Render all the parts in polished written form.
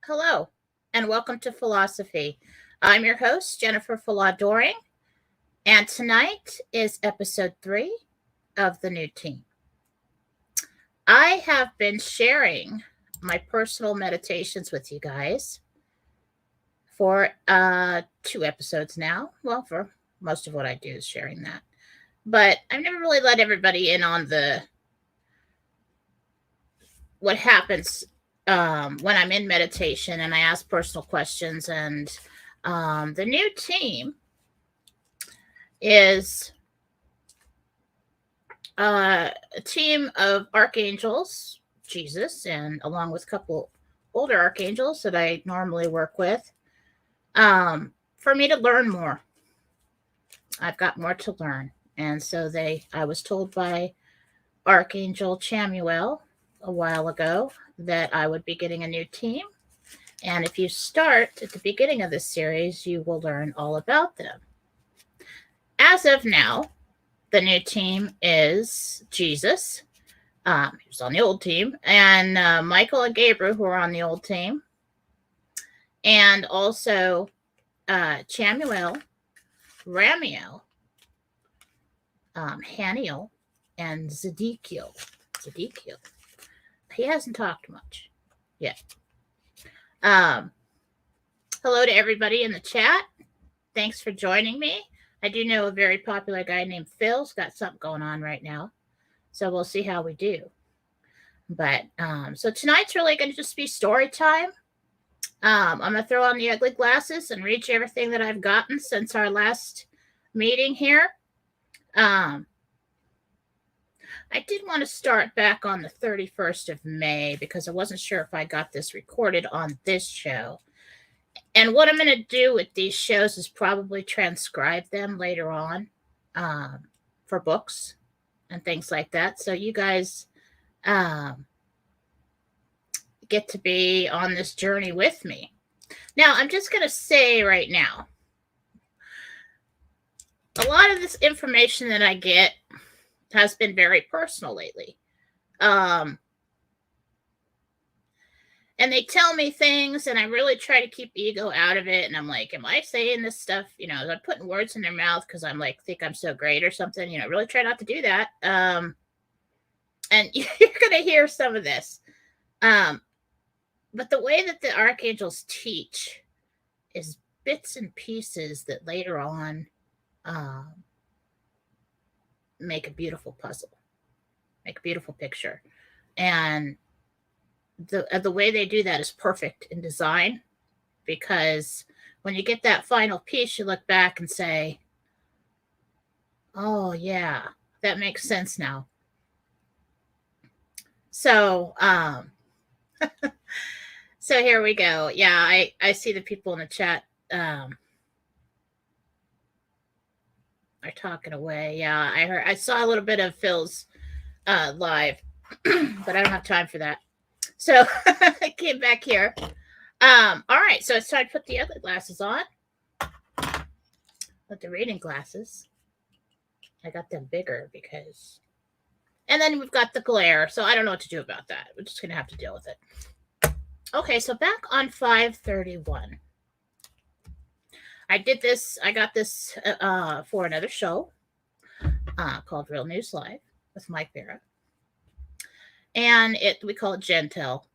Hello, and welcome to Fallawsophy. I'm your host, Jennifer Fallaw-Doering, and tonight is episode 3 of the new team. I have been sharing my personal meditations with you guys for 2 episodes now. Well, for most of what I do is sharing that. But I've never really let everybody in on what happens when I'm in meditation and I ask personal questions. And the new team is a team of archangels, Jesus, and along with a couple older archangels that I normally work with, for me to learn more. I've got more to learn. And so I was told by Archangel Chamuel a while ago that I would be getting a new team. And if you start at the beginning of this series, you will learn all about them. As of now, the new team is Jesus, who's on the old team, and Michael and Gabriel, who are on the old team, and also Chamuel, Ramiel, Haniel, and Zedekiel. He hasn't talked much yet. Hello to everybody in the chat. Thanks for joining me. I do know a very popular guy named Phil's got something going on right now, so we'll see how we do. But so tonight's really going to just be story time. I'm going to throw on the ugly glasses and read you everything that I've gotten since our last meeting here. I did want to start back on the 31st of May because I wasn't sure if I got this recorded on this show. And what I'm going to do with these shows is probably transcribe them later on for books and things like that. So you guys get to be on this journey with me. Now, I'm just going to say right now, a lot of this information that I get has been very personal lately. And they tell me things, and I really try to keep ego out of it. And I'm like, am I saying this stuff? I'm putting words in their mouth because I'm like, think I'm so great or something. Really try not to do that. And you're going to hear some of this. But the way that the archangels teach is bits and pieces that later on make a beautiful puzzle, make a beautiful picture. And the way they do that is perfect in design, because when you get that final piece, you look back and say, oh yeah, that makes sense now. So so here we go. Yeah, I see the people in the chat are talking away. Yeah, I saw a little bit of Phil's live, but I don't have time for that. So I came back here. All right, so it's time to put the ugly glasses on. With the reading glasses, I got them bigger because, and then we've got the glare. So I don't know what to do about that. We're just gonna have to deal with it. Okay, so back on 5/31, I did this. I got this for another show called Real News Live with Mike Vera, and we call it Gentel,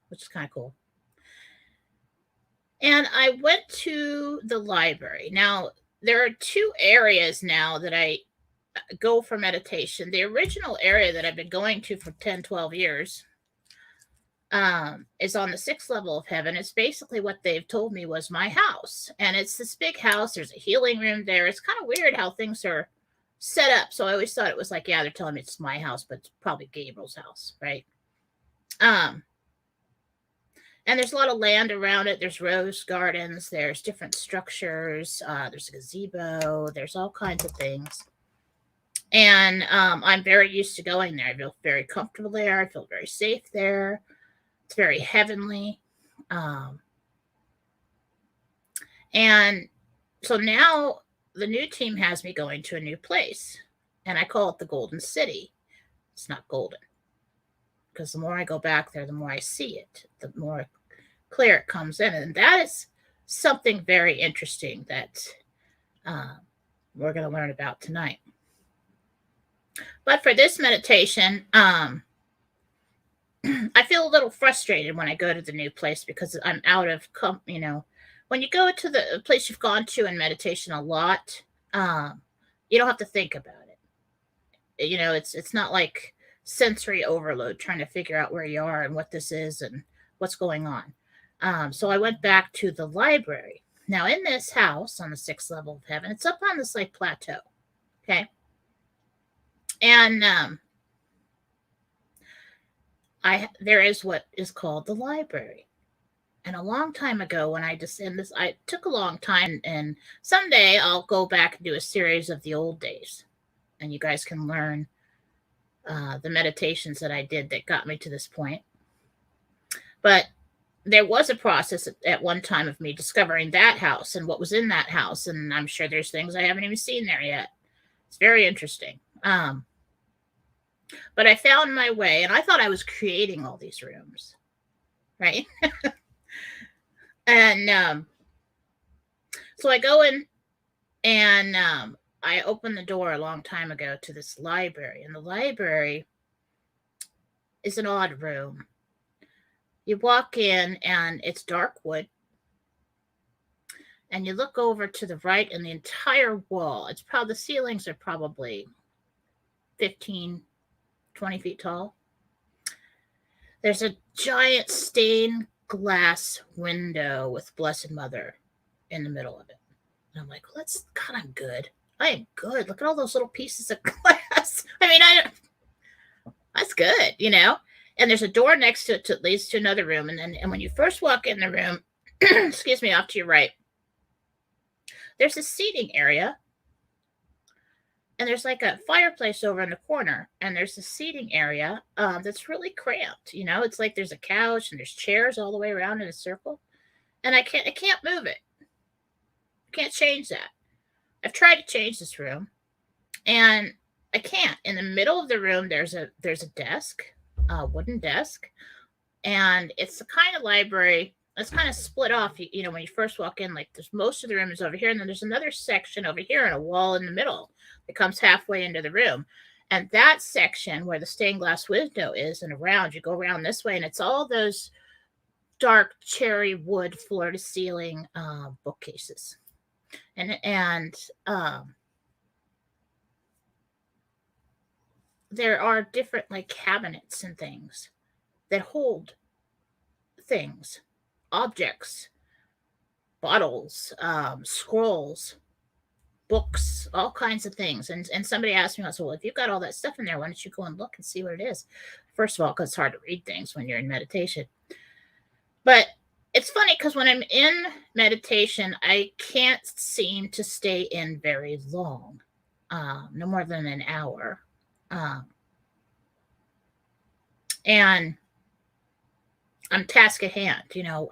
which is kind of cool. And I went to the library. Now, there are 2 areas now that I go for meditation. The original area that I've been going to for 10, 12 years is on the 6th level of heaven. It's basically what they've told me was my house. And it's this big house. There's a healing room there. It's kind of weird how things are set up. So I always thought it was like, yeah, they're telling me it's my house, but it's probably Gabriel's house, right? And there's a lot of land around it. There's rose gardens. There's different structures. There's a gazebo. There's all kinds of things. And I'm very used to going there. I feel very comfortable there. I feel very safe there. It's very heavenly. And so now the new team has me going to a new place. And I call it the Golden City. It's not golden, because the more I go back there, the more I see it, the more clear it comes in. And that is something very interesting that we're going to learn about tonight. But for this meditation, I feel a little frustrated when I go to the new place because I'm out of, when you go to the place you've gone to in meditation a lot, you don't have to think about it. It's not like sensory overload trying to figure out where you are and what this is and what's going on. So I went back to the library. Now, in this house on the 6th level of heaven, it's up on this like plateau. Okay. And there is what is called the library. And a long time ago, when I took a long time, and someday I'll go back and do a series of the old days, and you guys can learn the meditations that I did that got me to this point. But there was a process at one time of me discovering that house and what was in that house, and I'm sure there's things I haven't even seen there yet. It's very interesting. But I found my way, and I thought I was creating all these rooms, right? And so I go in, and I opened the door a long time ago to this library, and the library is an odd room. You walk in, and it's dark wood, and you look over to the right, and the entire wall, the ceilings are probably 15, 20 feet tall. There's a giant stained glass window with Blessed Mother in the middle of it. And I'm like, God, I'm good. I am good. Look at all those little pieces of glass. I mean, that's good, And there's a door next to it that leads to another room. And when you first walk in the room, excuse me, off to your right, there's a seating area. And there's like a fireplace over in the corner, and there's a seating area that's really cramped. It's like there's a couch and there's chairs all the way around in a circle, and I can't move it. I can't change that. I've tried to change this room, and I can't. In the middle of the room, there's a desk, a wooden desk, and it's the kind of library that's kind of split off. When you first walk in, like there's most of the room is over here, and then there's another section over here and a wall in the middle. It comes halfway into the room, and that section where the stained glass window is, and around you go around this way, and it's all those dark cherry wood floor to ceiling bookcases, and there are different like cabinets and things that hold things, objects, bottles, scrolls, books, all kinds of things. And somebody asked me, well, if you've got all that stuff in there, why don't you go and look and see what it is? First of all, because it's hard to read things when you're in meditation. But it's funny because when I'm in meditation, I can't seem to stay in very long, no more than an hour. And I'm task at hand.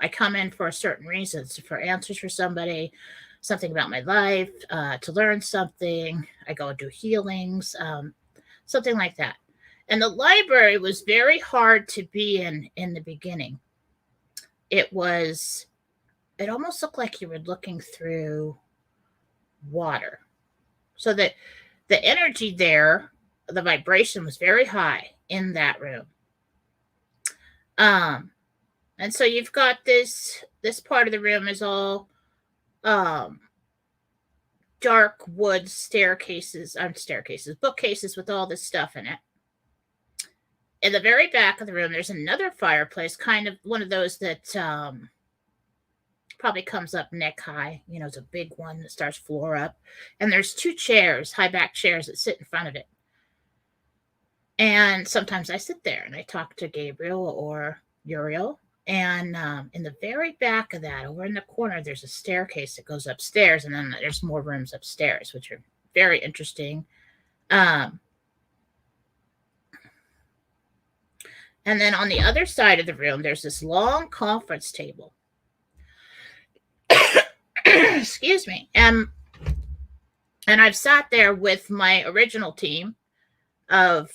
I come in for a certain reason, for answers for somebody, something about my life, to learn something. I go and do healings, something like that. And the library was very hard to be in the beginning. It almost looked like you were looking through water. So that the energy there, the vibration was very high in that room. And so you've got this part of the room is all dark wood bookcases with all this stuff in it. In the very back of the room, there's another fireplace, kind of one of those that probably comes up neck high. It's a big one that starts floor up. And there's 2 chairs, high back chairs that sit in front of it. And sometimes I sit there and I talk to Gabriel or Uriel. And in the very back of that, over in the corner, there's a staircase that goes upstairs. And then there's more rooms upstairs, which are very interesting. And then on the other side of the room, there's this long conference table. Excuse me. And I've sat there with my original team of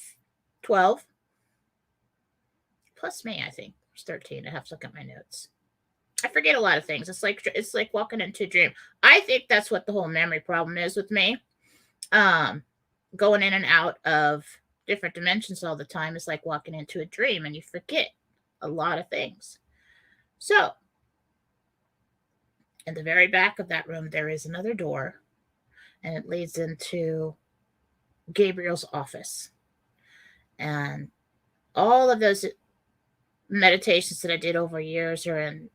12. plus me, I think. I was 13. I have to look at my notes. I forget a lot of things. It's like walking into a dream. I think that's what the whole memory problem is with me. Going in and out of different dimensions all the time is like walking into a dream, and you forget a lot of things. So, in the very back of that room, there is another door, and it leads into Gabriel's office. And all of those meditations that I did over years are in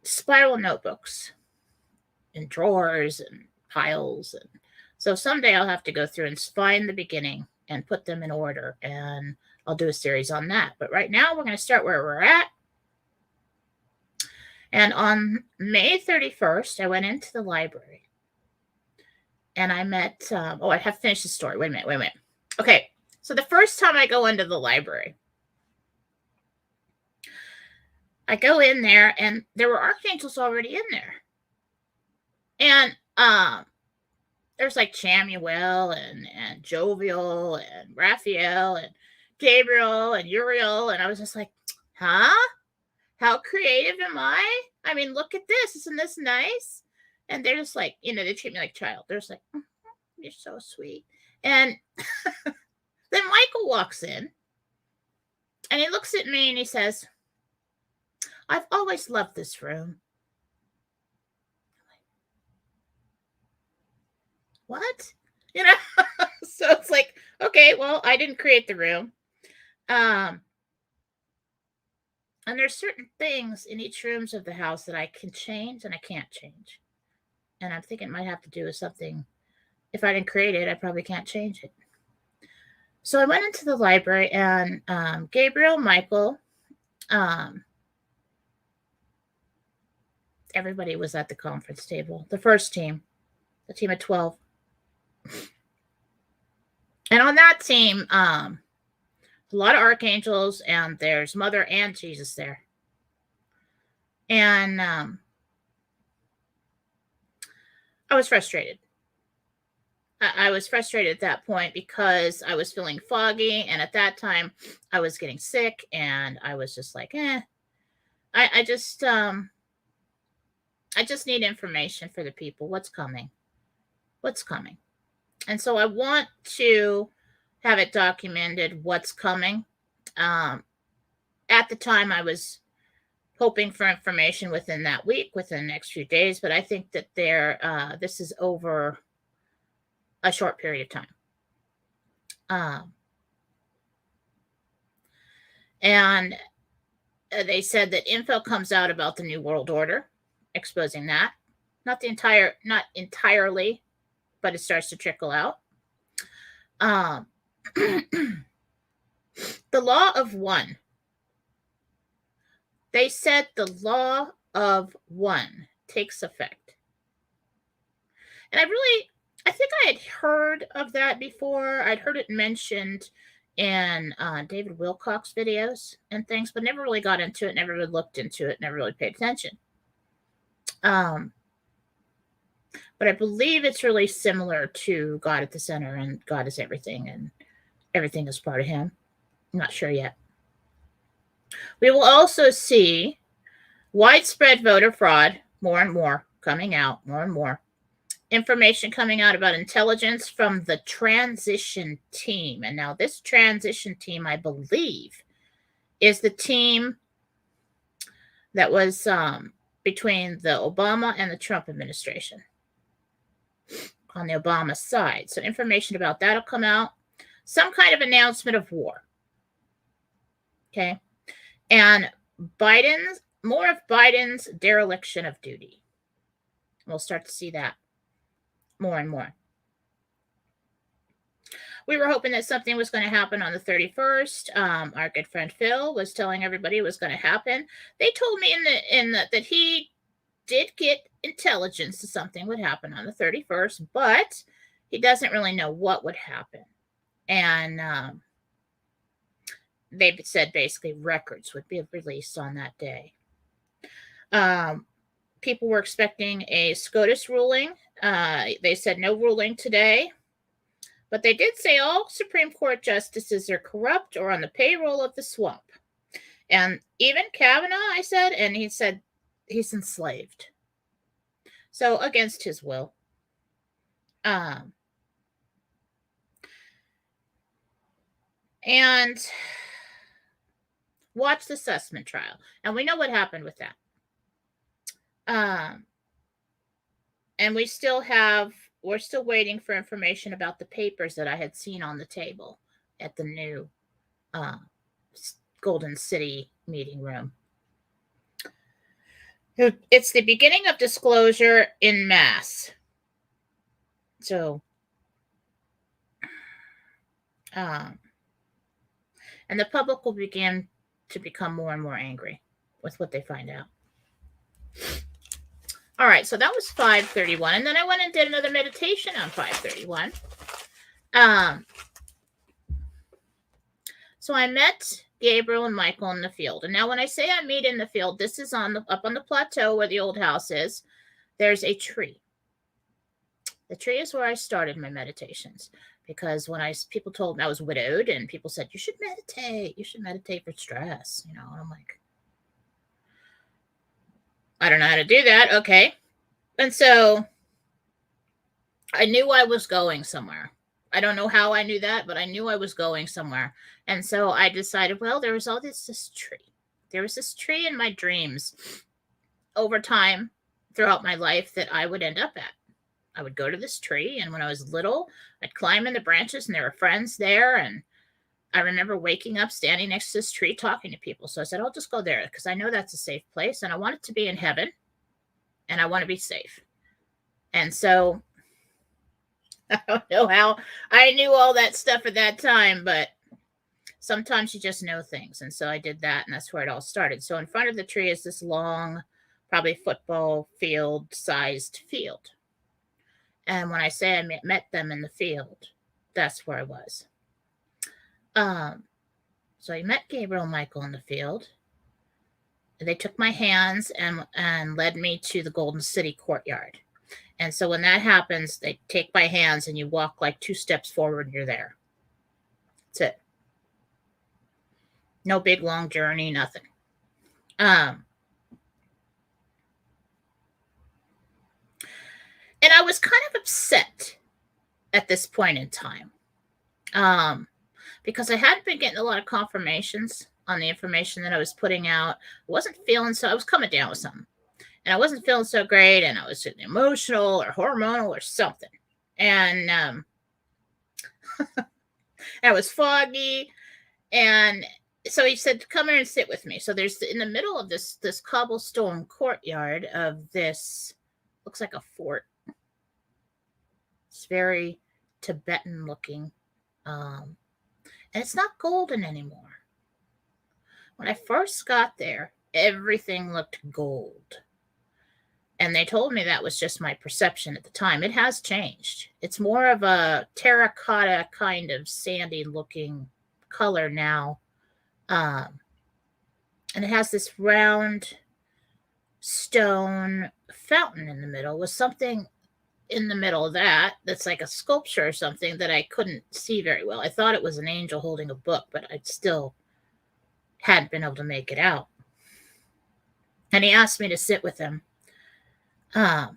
spiral notebooks, in drawers and piles. And so someday I'll have to go through and find the beginning and put them in order, and I'll do a series on that. But right now we're going to start where we're at. And on May 31st, I went into the library, and I met, I have to finish the story. Wait a minute. Okay, so the first time I go into the library, I go in there, and there were archangels already in there. And there's like Chamuel and Jovial and Raphael and Gabriel and Uriel. And I was just like, huh? How creative am I? I mean, look at this. Isn't this nice? And they're just like, they treat me like a child. They're just like, you're so sweet. And then Michael walks in, and he looks at me and he says, I've always loved this room. What? So it's like, okay, well, I didn't create the room. And there's certain things in each rooms of the house that I can change and I can't change. And I'm thinking it might have to do with something. If I didn't create it, I probably can't change it. So I went into the library, and Gabriel, Michael, everybody was at the conference table. The first team, the team of 12. And on that team, a lot of archangels, and there's Mother and Jesus there. And I was frustrated. I was frustrated at that point because I was feeling foggy, and at that time I was getting sick, and I was just like, I just need information for the people. What's coming? And so I want to have it documented what's coming. At the time, I was hoping for information within that week, within the next few days, but I think that this is over a short period of time. And they said that info comes out about the New World Order, exposing that. Not entirely, but it starts to trickle out. The law of one. They said the law of one takes effect. And I think I had heard of that before. I'd heard it mentioned in David Wilcock's videos and things, but never really got into it, never really looked into it, never really paid attention. But I believe it's really similar to God at the center, and God is everything, and everything is part of him. I'm not sure yet. We will also see widespread voter fraud, more and more coming out, more and more. Information coming out about intelligence from the transition team. And now this transition team, I believe, is the team that was between the Obama and the Trump administration on the Obama side. So information about that will come out. Some kind of announcement of war. Okay. And more of Biden's dereliction of duty. We'll start to see that more and more. We were hoping that something was going to happen on the 31st. Our good friend Phil was telling everybody it was going to happen. They told me that he did get intelligence that something would happen on the 31st, but he doesn't really know what would happen. And they said basically records would be released on that day. People were expecting a SCOTUS ruling. They said no ruling today, but they did say all Supreme Court justices are corrupt or on the payroll of the swamp. And even Kavanaugh, I said, and he said he's enslaved. So against his will. And watch the Sussman trial. And we know what happened with that. And we're still waiting for information about the papers that I had seen on the table at the new Golden City meeting room. It's the beginning of disclosure in mass. So, and the public will begin to become more and more angry with what they find out. All right, so that was 531. And then I went and did another meditation on 531. So I met Gabriel and Michael in the field. And now when I say I meet in the field, this is up on the plateau where the old house is. There's a tree. The tree is where I started my meditations, because when people told me I was widowed, and people said, you should meditate for stress, and I'm like, I don't know how to do that. Okay. And so I knew I was going somewhere. I don't know how I knew that, but I knew I was going somewhere. And so I decided, well, there was this tree. There was this tree in my dreams over time throughout my life that I would end up at. I would go to this tree, and when I was little, I'd climb in the branches, and there were friends there. And I remember waking up, standing next to this tree, talking to people. So I said, I'll just go there because I know that's a safe place, and I want it to be in heaven, and I want to be safe. And so I don't know how I knew all that stuff at that time, but sometimes you just know things. And so I did that, and that's where it all started. So in front of the tree is this long, probably football field-sized field. And when I say I met them in the field, that's where I was. So I met Gabriel and Michael in the field. They took my hands and led me to the Golden City courtyard. And so when that happens, they take my hands and you walk like 2 steps forward and you're there. That's it. No big long journey, nothing. And I was kind of upset at this point in time, because I hadn't been getting a lot of confirmations on the information that I was putting out. I wasn't feeling I was coming down with something, and I wasn't feeling so great, and I was emotional or hormonal or something. And I was foggy, and so he said, come here and sit with me. So there's in the middle of this cobblestone courtyard of this, looks like a fort. It's very Tibetan looking. And it's not golden anymore. When I first got there, everything looked gold. And they told me that was just my perception at the time. It has changed. It's more of a terracotta kind of sandy looking color now. And it has this round stone fountain in the middle with something in the middle of that's like a sculpture or something that I couldn't see very well. I thought it was an angel holding a book, but I still hadn't been able to make it out. And he asked me to sit with him. That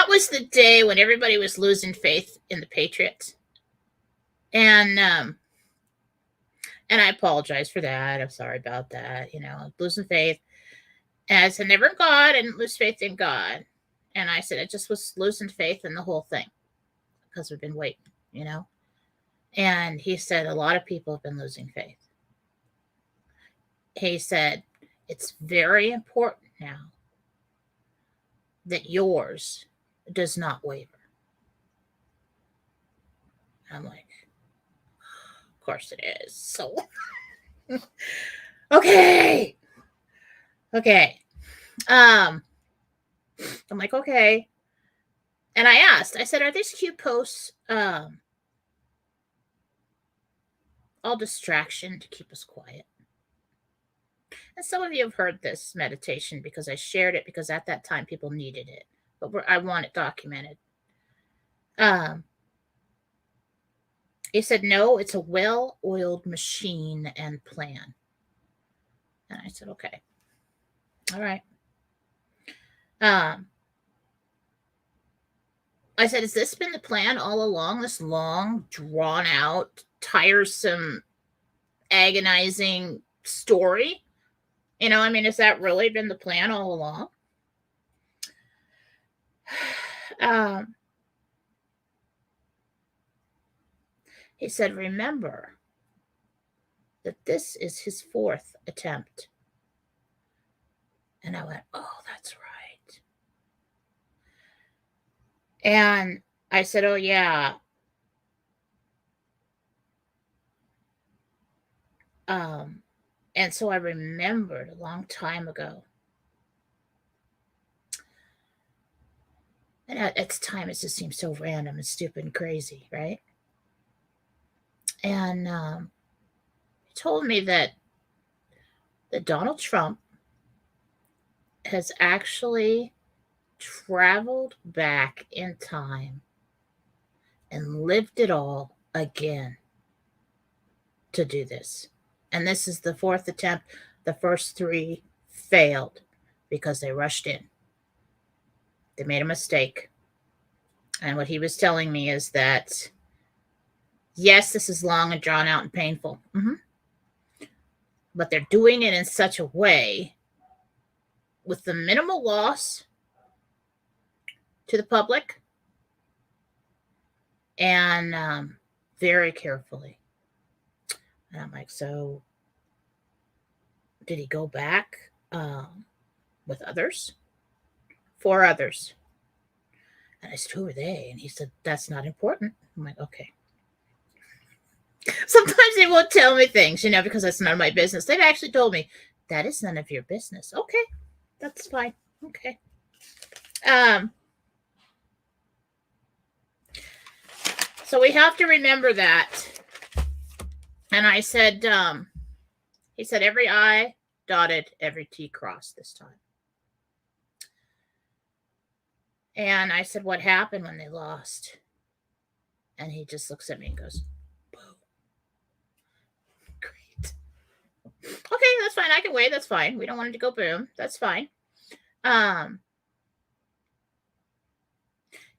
was the day when everybody was losing faith in the Patriots. And I apologize for that. I'm sorry about that. Losing faith. And I said, never in God, and lose faith in God. And I said, I just was losing faith in the whole thing because we've been waiting, And he said, a lot of people have been losing faith. He said, it's very important now that yours does not waver. I'm like, of course it is. So, okay. I'm like, okay. And I asked, I said, are these cute posts all distraction to keep us quiet? And some of you have heard this meditation because I shared it, because at that time people needed it, but I want it documented. He said, no, it's a well-oiled machine and plan. And I said, okay. All right. I said, has this been the plan all along? This long, drawn out, tiresome, agonizing story? I mean, has that really been the plan all along? He said, remember that this is his 4th attempt. And I went, oh, that's right. And I said, oh, yeah. And so I remembered a long time ago. And at the time, it just seemed so random and stupid and crazy, right? And he told me that Donald Trump has actually traveled back in time and lived it all again to do this. And this is the 4th attempt. The first 3 failed because they rushed in. They made a mistake. And what he was telling me is that, yes, this is long and drawn out and painful. But they're doing it in such a way with the minimal loss to the public and very carefully. And I'm like, so did he go back with others? 4 others. And I said, who are they? And he said, that's not important. I'm like, okay. Sometimes they won't tell me things, because that's none of my business. They've actually told me, that is none of your business. Okay, that's fine. Okay. So we have to remember that. And I said, he said, every I dotted, every T crossed this time. And I said, what happened when they lost? And he just looks at me and goes, boo. Great. Okay, that's fine. I can wait. That's fine. We don't want it to go boom. That's fine.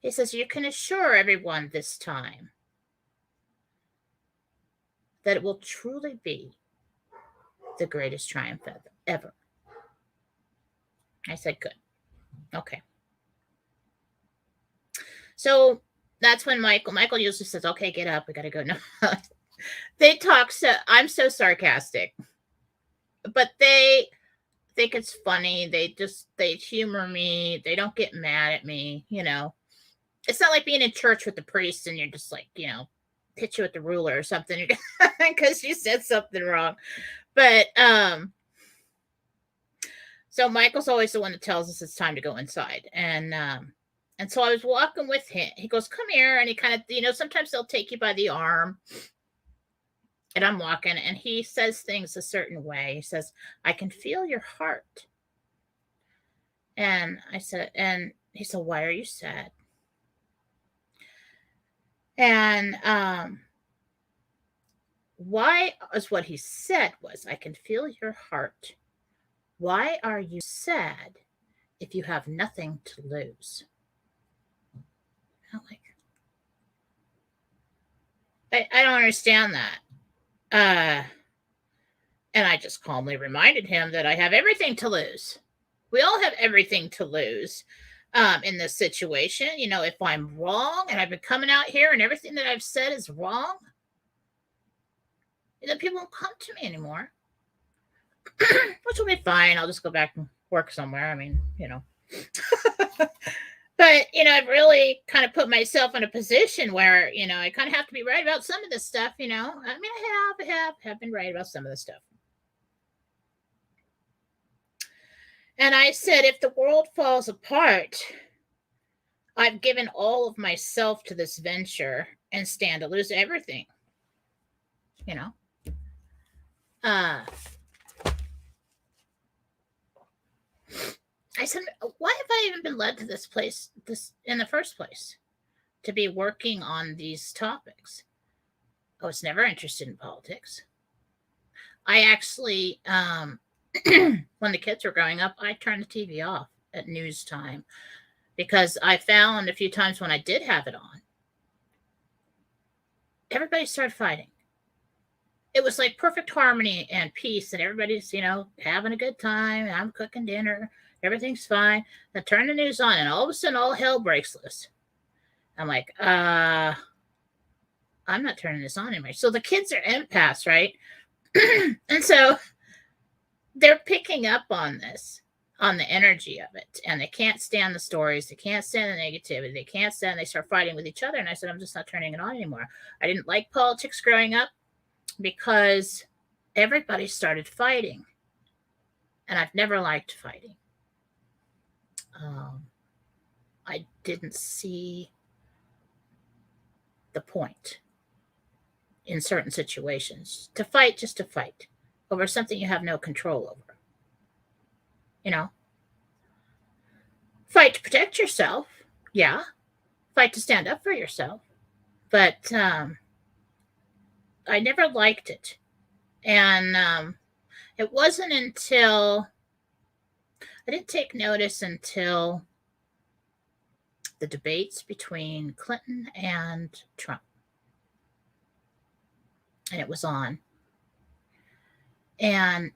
He says, you can assure everyone this time that it will truly be the greatest triumph ever. I said, good. Okay. So that's when Michael usually says, okay, get up. We got to go. No, they talk. I'm so sarcastic, but they think it's funny. They humor me. They don't get mad at me. It's not like being in church with the priest and you're just like, hit you with the ruler or something because you said something wrong. But so Michael's always the one that tells us it's time to go inside. And so I was walking with him. He goes, come here. And he kind of, sometimes they'll take you by the arm. And I'm walking and he says things a certain way. He says, I can feel your heart. And I said, and he said, why are you sad? And why is what he said was, I can feel your heart. Why are you sad if you have nothing to lose? I'm like, I don't understand that. And I just calmly reminded him that I have everything to lose. We all have everything to lose in this situation. If I'm wrong and I've been coming out here and everything that I've said is wrong, then people won't come to me anymore, which will be fine. I'll just go back and work somewhere. I mean, But, I've really kind of put myself in a position where, I kind of have to be right about some of this stuff, I mean, I have been right about some of the stuff. And I said, if the world falls apart, I've given all of myself to this venture and stand to lose everything. I said, why have I even been led to this in the first place, to be working on these topics? I was never interested in politics. I actually, when the kids were growing up, I turned the TV off at news time because I found a few times when I did have it on, everybody started fighting. It was like perfect harmony and peace, and everybody's, having a good time. I'm cooking dinner. Everything's fine. I turn the news on, and all of a sudden, all hell breaks loose. I'm like, I'm not turning this on anymore. So the kids are empaths, right? And so they're picking up on this, on the energy of it, and they can't stand the stories. They can't stand the negativity. They can't stand. They start fighting with each other. And I said, I'm just not turning it on anymore. I didn't like politics growing up because everybody started fighting, and I've never liked fighting. I didn't see the point in certain situations to fight just to fight over something you have no control over. Fight to protect yourself, yeah. Fight to stand up for yourself, but I never liked it. And it wasn't until I didn't take notice until the debates between Clinton and Trump. And it was on. And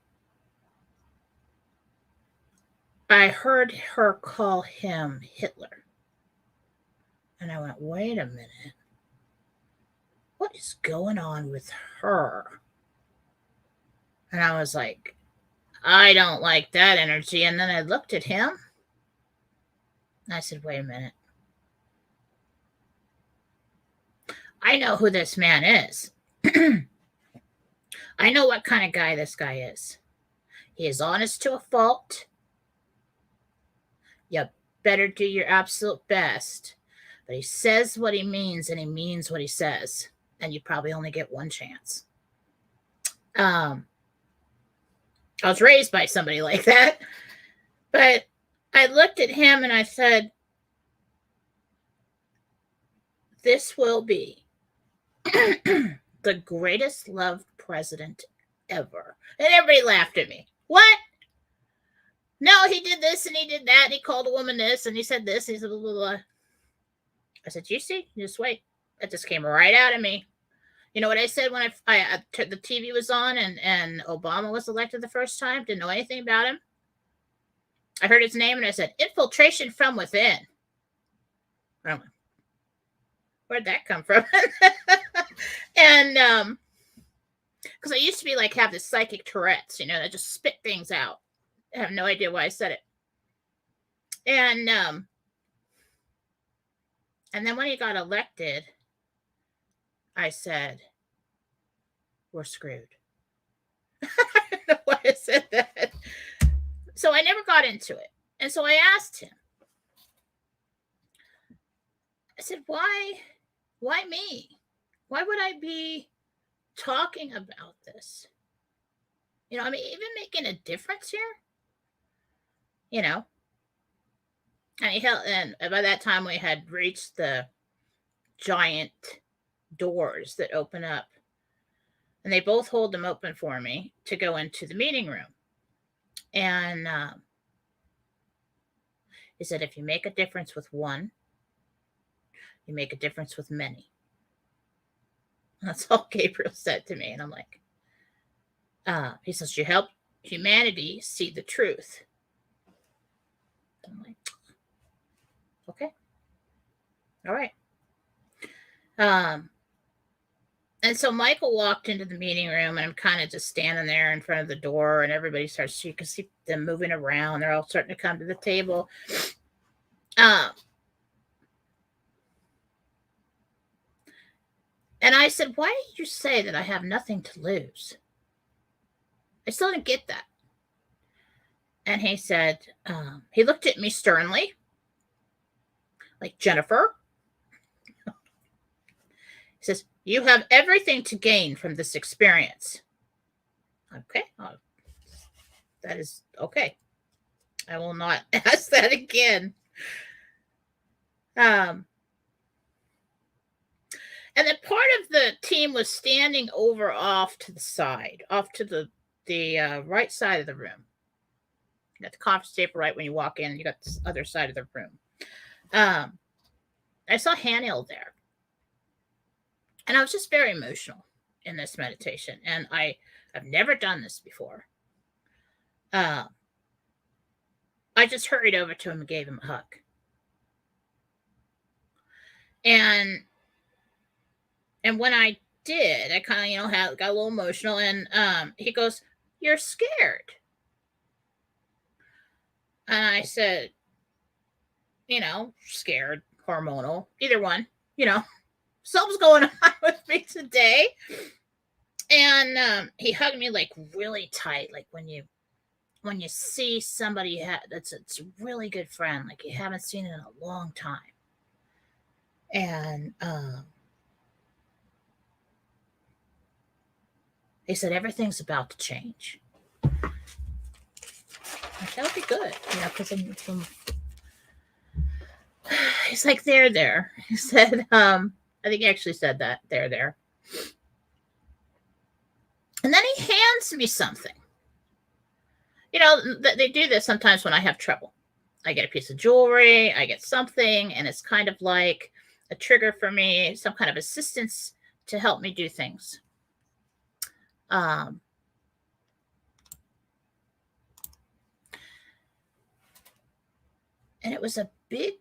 I heard her call him Hitler. And I went, wait a minute. What is going on with her? And I was like, I don't like that energy. And then I looked at him. And I said, wait a minute. I know who this man is. I know what kind of guy this guy is. He is honest to a fault. You better do your absolute best. But he says what he means, and he means what he says. And you probably only get one chance. I was raised by somebody like that. But I looked at him and I said, this will be the greatest loved president ever. And everybody laughed at me. What? No, he did this and he did that. And he called a woman this and he said this. He said blah, blah, blah. I said, you see? Just wait. That just came right out of me. You know what I said when the TV was on and Obama was elected the first time? Didn't know anything about him. I heard his name and I said, infiltration from within. Where'd that come from? And because I used to be like have this psychic Tourette's, that just spit things out. I have no idea why I said it. And then when he got elected, I said, we're screwed. I don't know why I said that. So I never got into it. And so I asked him, I said, why me? Why would I be talking about this? Even making a difference here? And by that time we had reached the giant doors that open up. And they both hold them open for me to go into the meeting room. And he said, if you make a difference with one, you make a difference with many. That's all Gabriel said to me. And I'm like, he says, you help humanity see the truth. I'm like, okay. All right. And so Michael walked into the meeting room, and I'm kind of just standing there in front of the door, and everybody starts, you can see them moving around. They're all starting to come to the table. And I said, why did you say that I have nothing to lose? I still didn't get that. And he said, he looked at me sternly, like, Jennifer. He says, you have everything to gain from this experience. Okay. That is okay. I will not ask that again. And And then part of the team was standing over off to the side, off to the right side of the room. You got the conference table right when you walk in, and you got this other side of the room. I saw Haniel there. And I was just very emotional in this meditation. And I've never done this before. I just hurried over to him and gave him a hug. And when I did, I kind of, got a little emotional. And he goes, "You're scared." And I said, scared, hormonal, either one, something's going on with me today. And he hugged me like really tight, like when you see somebody that's a really good friend, like you haven't seen in a long time. And he said, "Everything's about to change." Like, that would be good, because he's like, there. He said, I think he actually said that, there. And then he hands me something. They do this sometimes when I have trouble. I get a piece of jewelry, I get something, and it's kind of like a trigger for me, some kind of assistance to help me do things. And it was a big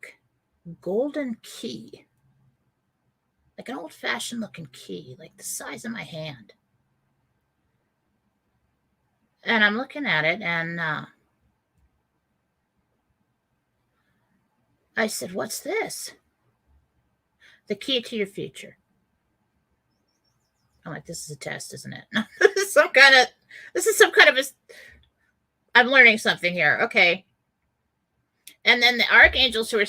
golden key, like an old-fashioned looking key, like the size of my hand. And I'm looking at it, and I said, "What's this?" "The key to your future." I'm like, this is a test, isn't it? This is some kind of I'm learning something here. Okay. And then the archangels were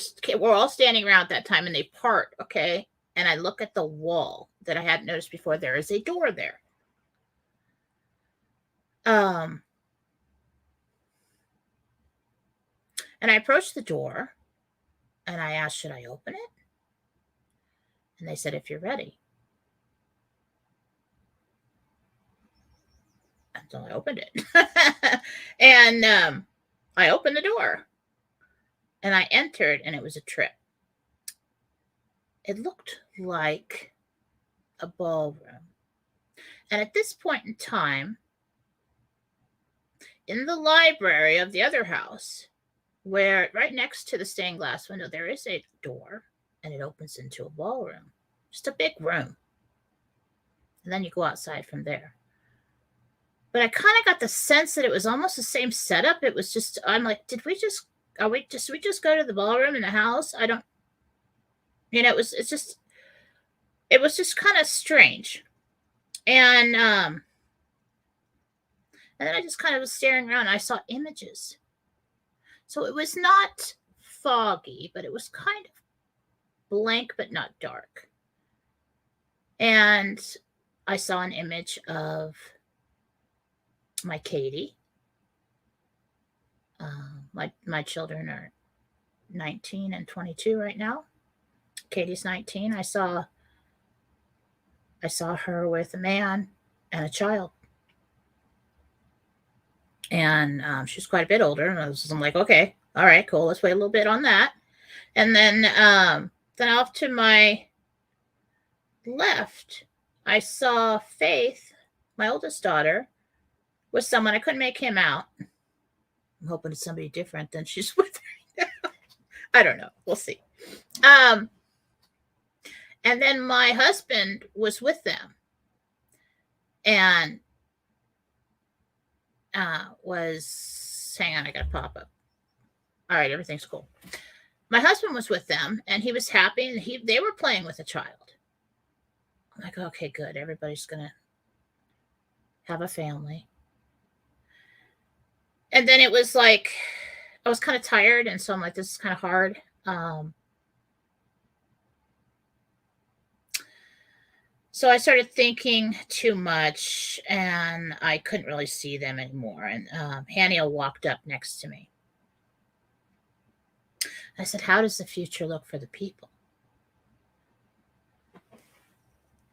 all standing around at that time, and they part. Okay. And I look at the wall that I hadn't noticed before. There is a door there. And I approached the door, and I asked, "Should I open it?" And they said, "If you're ready." And so I opened it. And I opened the door, and I entered, and it was a trip. It looked like a ballroom. And at this point in time, in the library of the other house, where right next to the stained glass window, there is a door, and it opens into a ballroom, just a big room. And then you go outside from there. But I kind of got the sense that it was almost the same setup. It was just, I'm like, did we just go to the ballroom in the house? I don't, it was just kind of strange. And then I just kind of was staring around, and I saw images. So it was not foggy, but it was kind of blank, but not dark. And I saw an image of my Katie. My children are 19 and 22 right now. Katie's 19. I saw her with a man and a child. And she's quite a bit older. And I'm like, okay, all right, cool. Let's wait a little bit on that. And then off to my left, I saw Faith, my oldest daughter, with someone. I couldn't make him out. I'm hoping it's somebody different than she's with right now. I don't know. We'll see. And then my husband was with them, and hang on, I gotta pop up. All right, everything's cool. My husband was with them, and he was happy, and they were playing with a child. I'm like, okay, good. Everybody's gonna have a family. And then it was like, I was kind of tired, and so I'm like, this is kind of hard. So I started thinking too much, and I couldn't really see them anymore. And Haniel walked up next to me. I said, "How does the future look for the people?"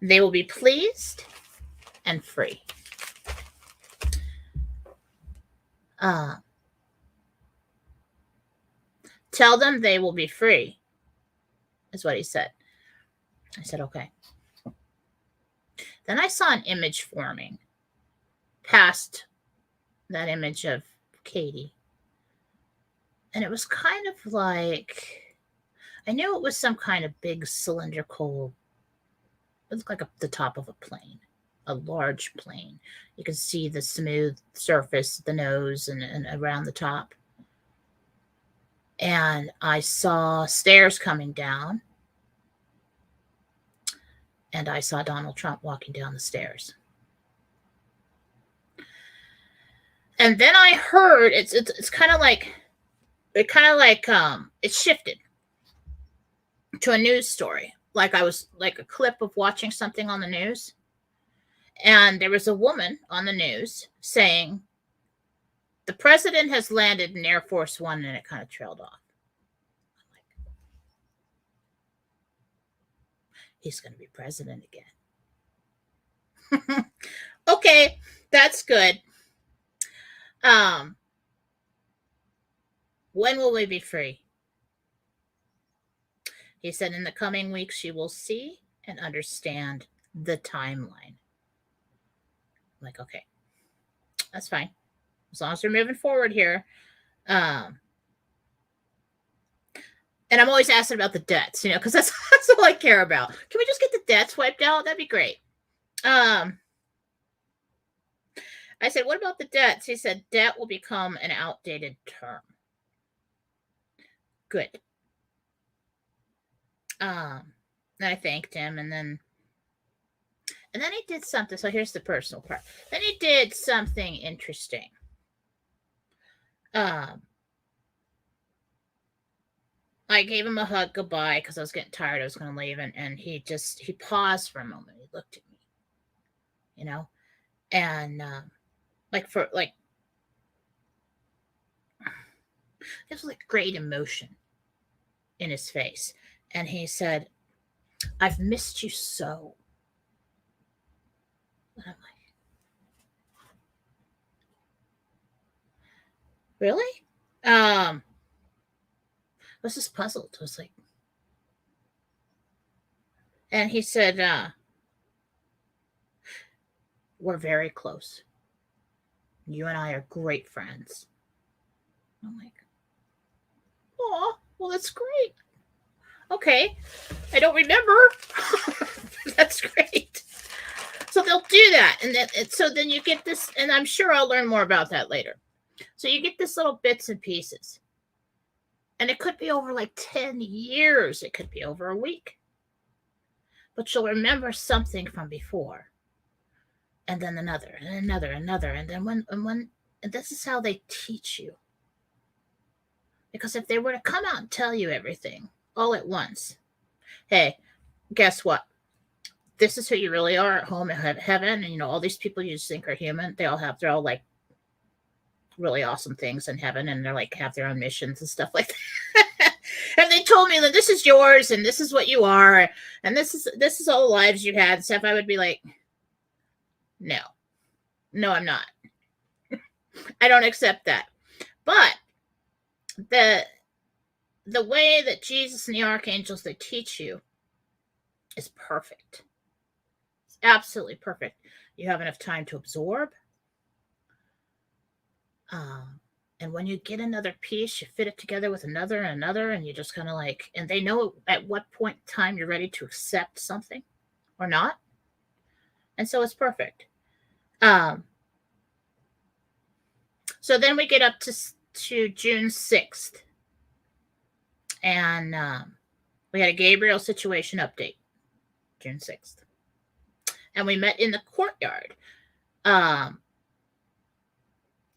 They will be pleased and free. Tell them they will be free, is what he said. I said, okay. Then I saw an image forming past that image of Katie. And it was kind of like, I knew it was some kind of big cylindrical, it looked like the top of a plane, a large plane. You could see the smooth surface, the nose, and around the top. And I saw stairs coming down. And I saw Donald Trump walking down the stairs. And then I heard it's kind of like it shifted to a news story. Like I was like a clip of watching something on the news. And there was a woman on the news saying, the president has landed in Air Force One, and it kind of trailed off. I'm like, he's going to be president again. Okay, that's good. When will we be free? He said, in the coming weeks, you will see and understand the timeline. I'm like, okay, that's fine. As long as we're moving forward here. And I'm always asking about the debts, because that's all I care about. Can we just get the debts wiped out? That'd be great. I said, what about the debts? He said, debt will become an outdated term. Good. And I thanked him, and then he did something. So here's the personal part. Then he did something interesting. I gave him a hug goodbye because I was getting tired. I was going to leave, and he paused for a moment. He looked at me, and it was like great emotion in his face. And he said, I've missed you so. And I'm like, really? I was just puzzled. I was like, and he said, we're very close. You and I are great friends. I'm like, oh, well, that's great. Okay. I don't remember. That's great. So they'll do that. And so then you get this, and I'm sure I'll learn more about that later. So you get this little bits and pieces. And it could be over like 10 years. It could be over a week. But you'll remember something from before. And then another, and another, another. And then and this is how they teach you. Because if they were to come out and tell you everything all at once, hey, guess what? This is who you really are at home in heaven. And, all these people you just think are human, they're all like really awesome things in heaven. And they're like, have their own missions and stuff like that. And they told me that this is yours and this is what you are. And this is all the lives you had and stuff. I would be like, no, I'm not. I don't accept that. But the way that Jesus and the archangels, they teach you is perfect. It's absolutely perfect. You have enough time to absorb. And when you get another piece, you fit it together with another and another, and you just kind of like, and they know at what point in time you're ready to accept something or not. And so it's perfect. So then we get up to June 6th. And we had a Gabriel situation update, June 6th. And we met in the courtyard.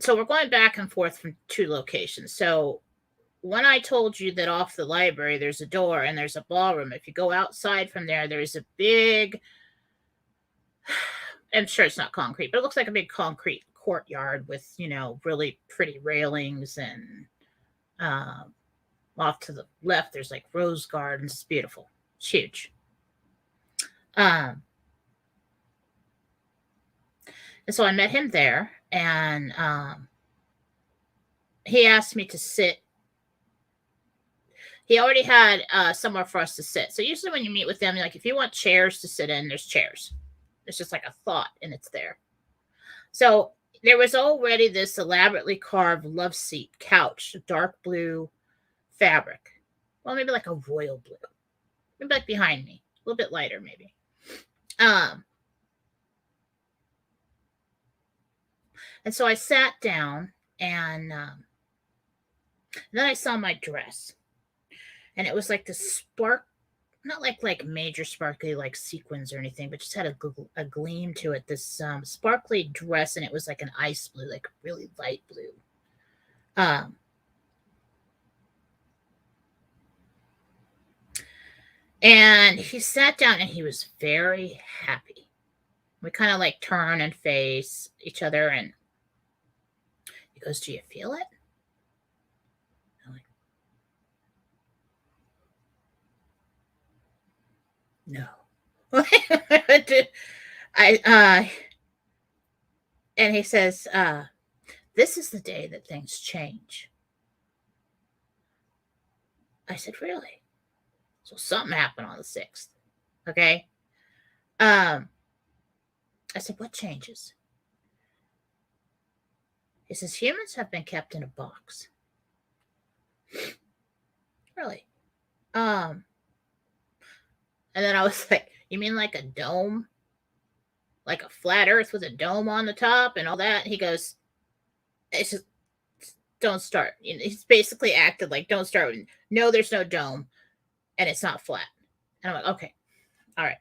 So we're going back and forth from 2 locations. So when I told you that off the library, there's a door and there's a ballroom. If you go outside from there, there's a big, I'm sure it's not concrete, but it looks like a big concrete courtyard with, really pretty railings. And off to the left, there's like rose gardens. It's beautiful. It's huge. And so I met him there, and he asked me to sit. He already had somewhere for us to sit. So usually when you meet with them, like if you want chairs to sit in, there's chairs. It's just like a thought, and it's there. So there was already this elaborately carved love seat couch, dark blue fabric. Well, maybe like a royal blue. Maybe like behind me. A little bit lighter, maybe. And so I sat down, and then I saw my dress. And it was like this spark, not like major sparkly like sequins or anything, but just had a gleam to it. This sparkly dress, and it was like an ice blue, like really light blue. And he sat down, and he was very happy. We kind of like turn and face each other, and he goes, "Do you feel it?" I'm like, "No." And he says, "This is the day that things change." I said, "Really?" So something happened on the 6th. Okay. I said, "What changes?" He says, "Humans have been kept in a box." Really? And then I was like, "You mean like a dome? Like a flat earth with a dome on the top and all that?" And he goes, "It's just, don't start." He's basically acted like, "Don't start." No, there's no dome, and it's not flat. And I'm like, "Okay. All right."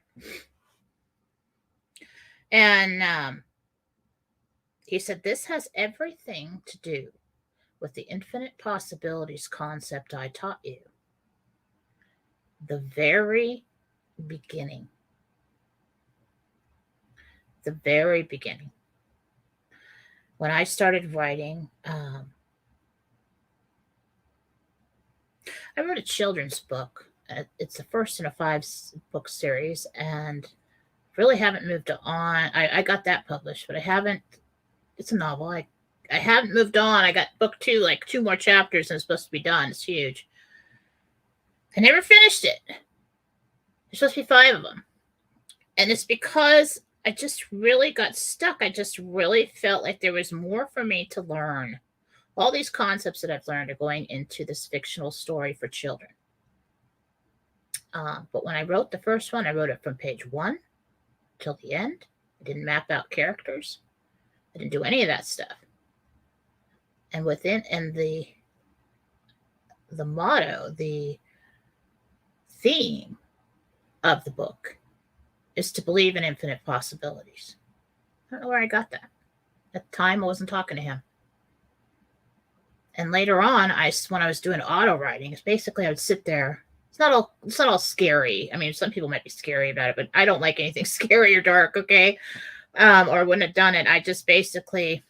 And he said, "This has everything to do with the infinite possibilities concept I taught you. The very beginning. The very beginning. When I started writing, I wrote a children's book. It's the first in a 5-book series, and really haven't moved on. I got that published, but I haven't. It's a novel. I haven't moved on. I got book 2, like 2 more chapters, and it's supposed to be done. It's huge. I never finished it. There's supposed to be 5 of them, and it's because I just really got stuck. I just really felt like there was more for me to learn. All these concepts that I've learned are going into this fictional story for children. But when I wrote the first one, I wrote it from page 1 till the end. I didn't map out characters. I didn't do any of that stuff. And the motto, the theme of the book is to believe in infinite possibilities. I don't know where I got that. At the time, I wasn't talking to him. And later on, when I was doing auto writing, it's basically I would sit there. It's not all scary. I mean, some people might be scary about it, but I don't like anything scary or dark. Okay, or wouldn't have done it. I just basically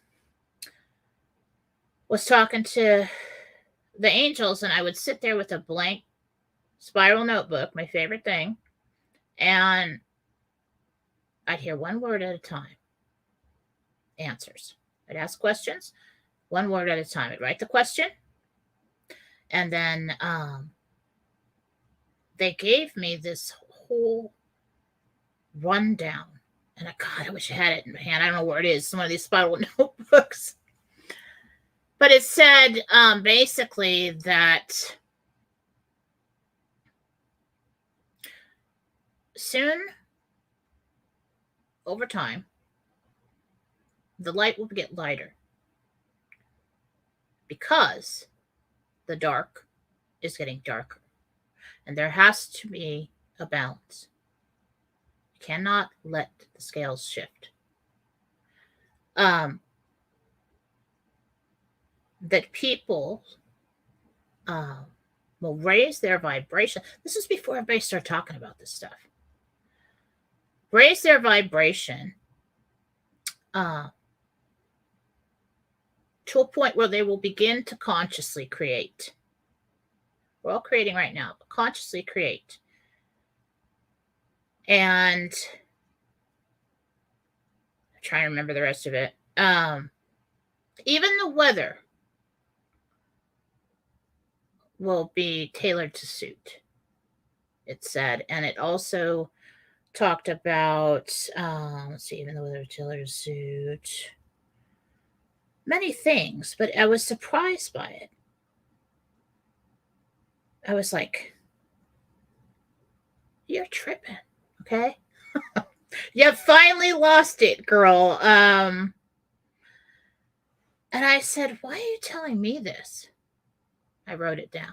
was talking to the angels, and I would sit there with a blank spiral notebook, my favorite thing, and I'd hear one word at a time. Answers. I'd ask questions, one word at a time. I'd write the question, and then they gave me this whole rundown. And God, I wish I had it in my hand. I don't know where it is. Some of these spiral notebooks. But it said basically that soon, over time, the light will get lighter because the dark is getting darker. And there has to be a balance. You cannot let the scales shift. That people will raise their vibration. This is before everybody started talking about this stuff. Raise their vibration to a point where they will begin to consciously create. We're all creating right now, but consciously create. And trying to remember the rest of it. Even the weather will be tailored to suit, it said. And it also talked about, let's see, even the weather tailored to suit. Many things, but I was surprised by it. I was like, you're tripping, okay? You finally lost it, girl. And I said, why are you telling me this? I wrote it down.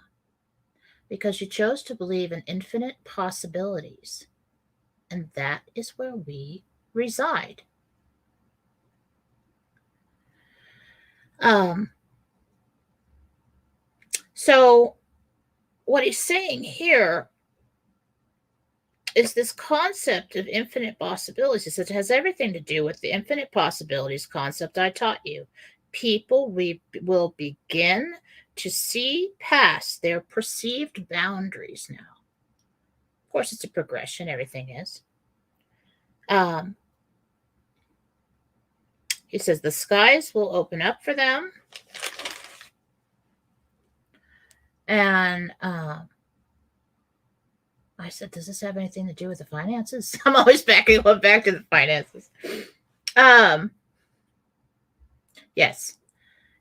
Because you chose to believe in infinite possibilities. And that is where we reside. So what he's saying here is this concept of infinite possibilities. He says it has everything to do with the infinite possibilities concept I taught you. People will begin to see past their perceived boundaries now. Of course, it's a progression. Everything is. He says the skies will open up for them. And I said, does this have anything to do with the finances? I'm always going back to the finances. Yes.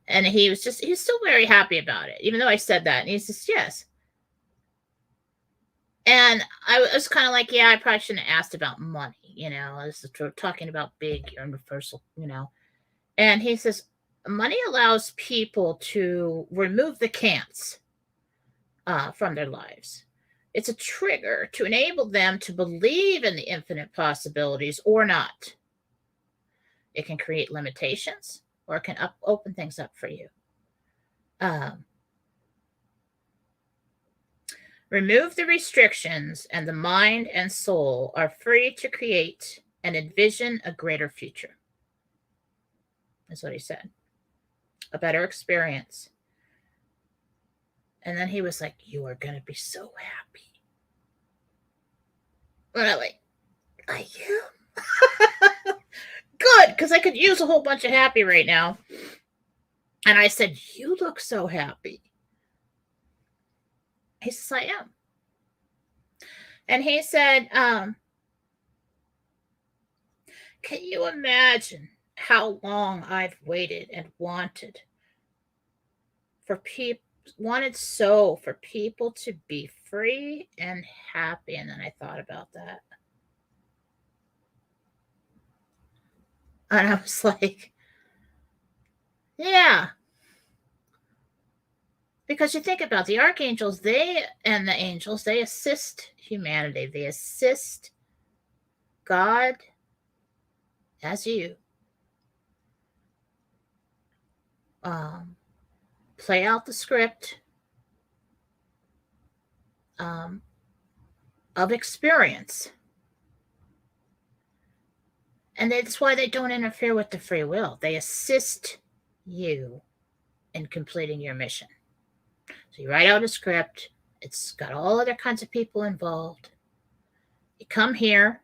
And he's still very happy about it, even though I said that. And he says, yes. And I was kind of like, yeah, I probably shouldn't have asked about money. We're talking about big universal, And he says, money allows people to remove the can'ts from their lives. It's a trigger to enable them to believe in the infinite possibilities or not. It can create limitations or it can open things up for you. Remove the restrictions and the mind and soul are free to create and envision a greater future. That's what he said. A better experience. And then he was like, you are going to be so happy. And I'm like, I am? Good, because I could use a whole bunch of happy right now. And I said, you look so happy. He says, I am. And he said, can you imagine how long I've waited and wanted for people to be free and happy? And then I thought about that. And I was like, yeah. Because you think about the archangels, and the angels, they assist humanity. They assist God as you. Play out the script of experience. And that's why they don't interfere with the free will. They assist you in completing your mission. So you write out a script. It's got all other kinds of people involved. You come here,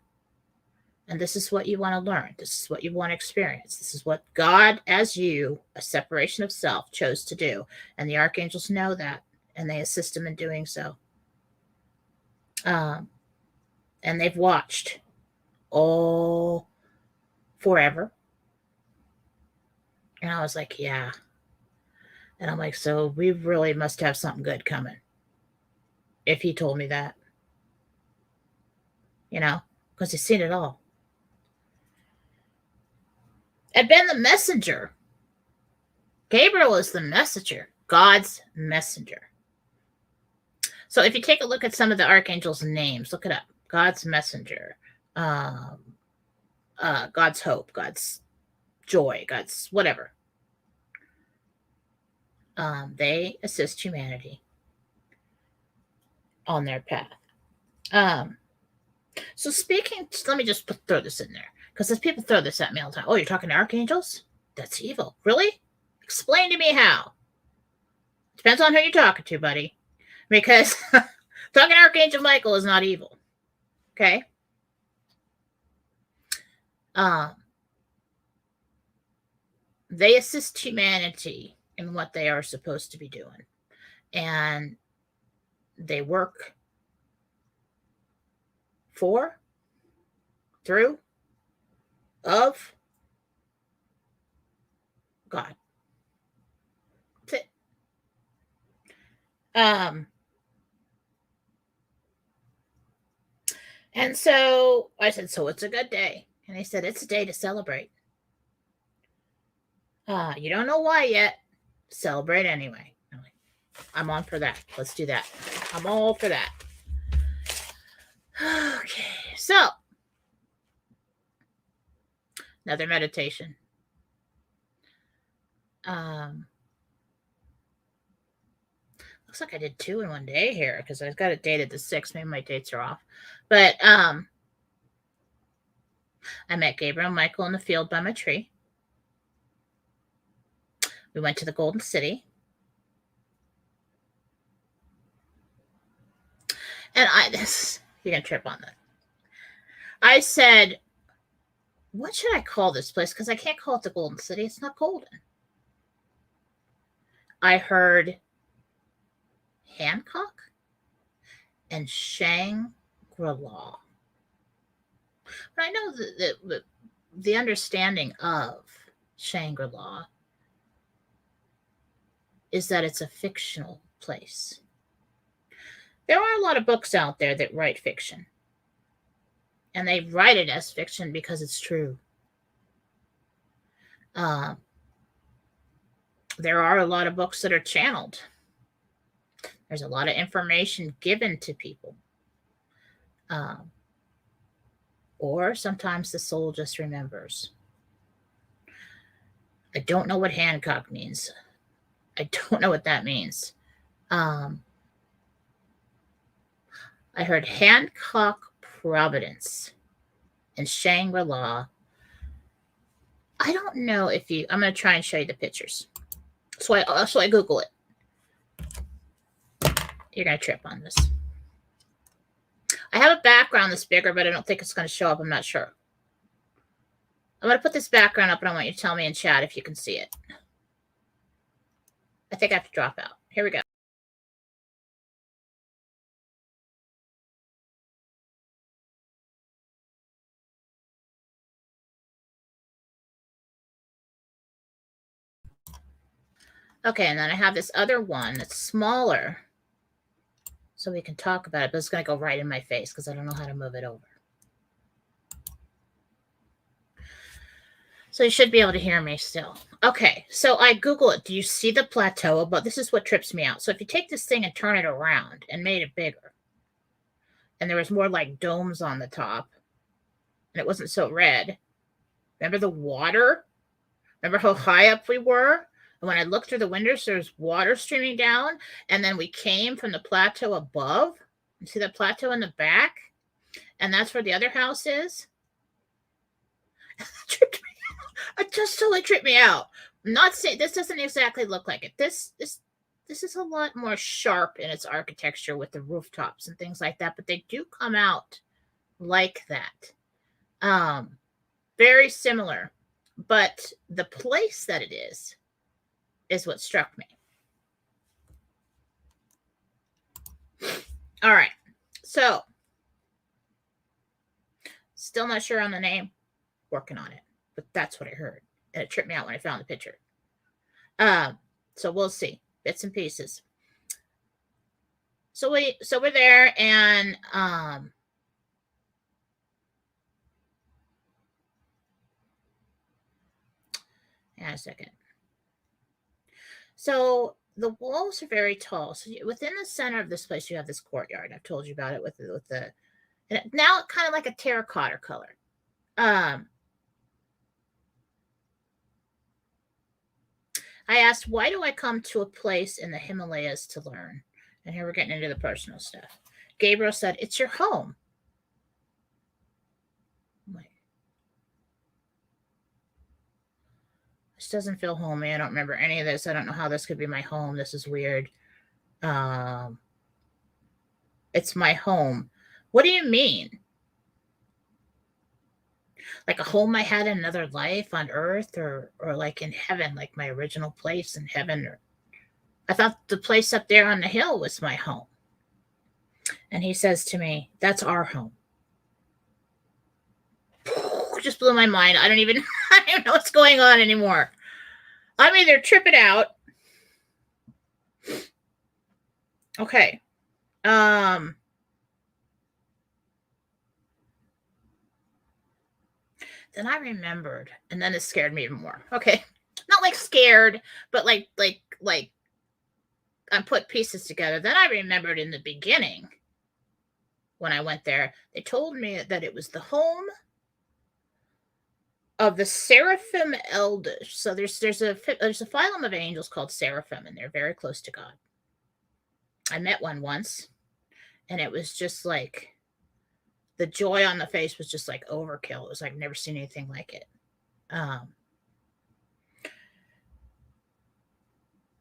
and this is what you want to learn. This is what you want to experience. This is what God, as you, a separation of self, chose to do. And the archangels know that, and they assist him in doing so. And they've watched all forever. And I was like, yeah. And I'm like, so we really must have something good coming. If he told me that. Because he's seen it all. I've been the messenger. Gabriel is the messenger. God's messenger. So if you take a look at some of the archangels' names, look it up. God's messenger. God's hope. God's joy. God's whatever. They assist humanity on their path. So let me just throw this in there. Because as people throw this at me all the time. Oh, you're talking to archangels? That's evil. Really? Explain to me how. Depends on who you're talking to, buddy. Because talking to Archangel Michael is not evil. Okay? they assist humanity in what they are supposed to be doing. And they work for, through, of God. That's it. And so I said, so it's a good day. And he said, it's a day to celebrate. You don't know why yet. Celebrate anyway. I'm on for that. Let's do that. I'm all for that. Okay, so another meditation. Looks like I did 2 in one day here because I've got it dated the 6th. Maybe my dates are off. But I met Gabriel and Michael in the field by my tree. We went to the Golden City. And you're going to trip on that. I said, what should I call this place? Because I can't call it the Golden City. It's not golden. I heard Hancock and Shangri-La. But I know that the understanding of Shangri-La is that it's a fictional place. There are a lot of books out there that write fiction. And they write it as fiction because it's true. There are a lot of books that are channeled. There's a lot of information given to people. Or sometimes the soul just remembers. I don't know what Hancock means. I don't know what that means. I heard Hancock, Providence, and Shangri-La. I don't know if I'm going to try and show you the pictures. So I Google it. You're going to trip on this. I have a background that's bigger, but I don't think it's going to show up. I'm not sure. I'm going to put this background up, and I want you to tell me in chat if you can see it. I think I have to drop out. Here we go. Okay, and then I have this other one that's smaller, so we can talk about it, but it's going to go right in my face because I don't know how to move it over. So you should be able to hear me still. Okay, so I Google it. Do you see the plateau above? This is what trips me out. So if you take this thing and turn it around and made it bigger, and there was more like domes on the top, and it wasn't so red. Remember the water? Remember how high up we were? And when I looked through the windows, there's water streaming down. And then we came from the plateau above. You see that plateau in the back? And that's where the other house is. It just totally tripped me out. I'm not saying this doesn't exactly look like it. This is a lot more sharp in its architecture with the rooftops and things like that, but they do come out like that. Very similar, but the place that it is what struck me. All right, so still not sure on the name, working on it, but that's what I heard, and it tripped me out when I found the picture. So we'll see, bits and pieces. So we're there, and hang on a second. So the walls are very tall. So within the center of this place, you have this courtyard. I've told you about it with the and now kind of like a terracotta color. I asked, why do I come to a place in the Himalayas to learn? And here we're getting into the personal stuff. Gabriel said, it's your home. This doesn't feel homey. I don't remember any of this. I don't know how this could be my home. This is weird. It's my home. What do you mean? like a home I had in another life on earth, or like in heaven, like my original place in heaven. Or I thought the place up there on the hill was my home. And he says to me, "That's our home." Just blew my mind. I don't even know what's going on anymore. I'm either tripping out. Okay. Then I remembered, and then it scared me even more. Okay. Not like scared, but like I put pieces together. Then I remembered in the beginning when I went there, they told me that it was the home of the seraphim elders. So there's a phylum of angels called seraphim, and they're very close to God. I met one once, and it was just like the joy on the face was just like overkill. It was like I've never seen anything like it.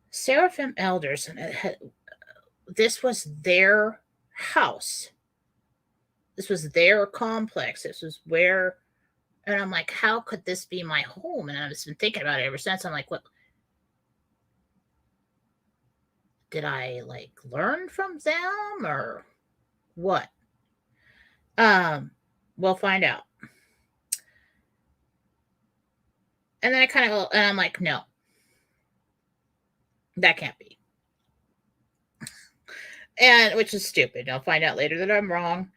Seraphim elders, and this was their house. This was their complex. This was where, and I'm like, how could this be my home? And I've just been thinking about it ever since. I'm like, what? Did I like learn from them or what? We'll find out. And then I kind of, and I'm like, no, that can't be. And which is stupid. I'll find out later that I'm wrong.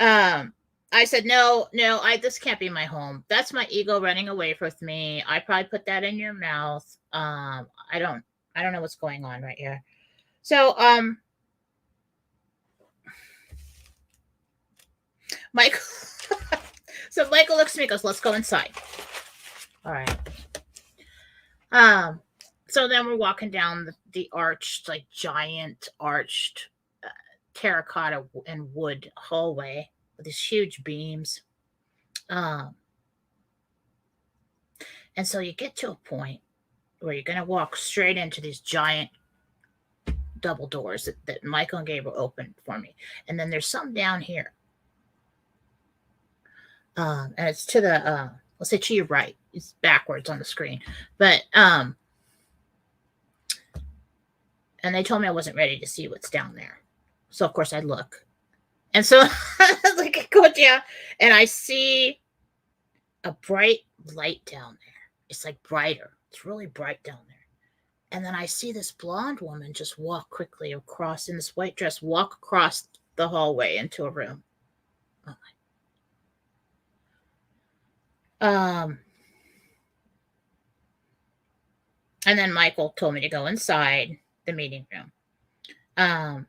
I said, no, this can't be my home. That's my ego running away with me. I probably put that in your mouth. I don't know what's going on right here. So, Michael, so Michael looks at me and goes, let's go inside. All right. So then we're walking down the arched, like giant arched terracotta and wood hallway with these huge beams. And so you get to a point where you're going to walk straight into these giant double doors that Michael and Gabriel opened for me. And then there's some down here. And it's to the, let's say to your right. It's backwards on the screen. But, and they told me I wasn't ready to see what's down there. So, of course, I look. And so, like, I go down, and I see a bright light down there. It's like brighter. It's really bright down there. And then I see this blonde woman just walk quickly across in this white dress, walk across the hallway into a room. Oh my. And then Michael told me to go inside the meeting room. And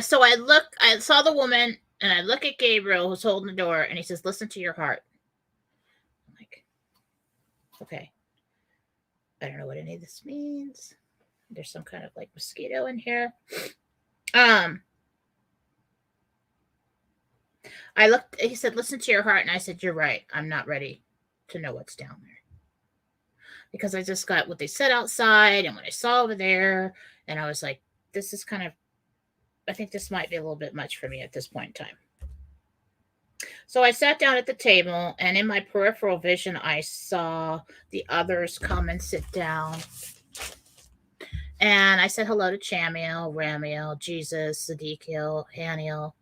so I saw the woman, and I look at Gabriel who's holding the door, and he says, listen to your heart. I'm like, okay. I don't know what any of this means. There's some kind of like mosquito in here. I looked, he said, listen to your heart. And I said, you're right. I'm not ready to know what's down there. Because I just got what they said outside and what I saw over there. And I was like, this is kind of, I think this might be a little bit much for me at this point in time. So I sat down at the table, and in my peripheral vision, I saw the others come and sit down. And I said hello to Chamiel, Ramiel, Jesus, Sadiqiel, Haniel,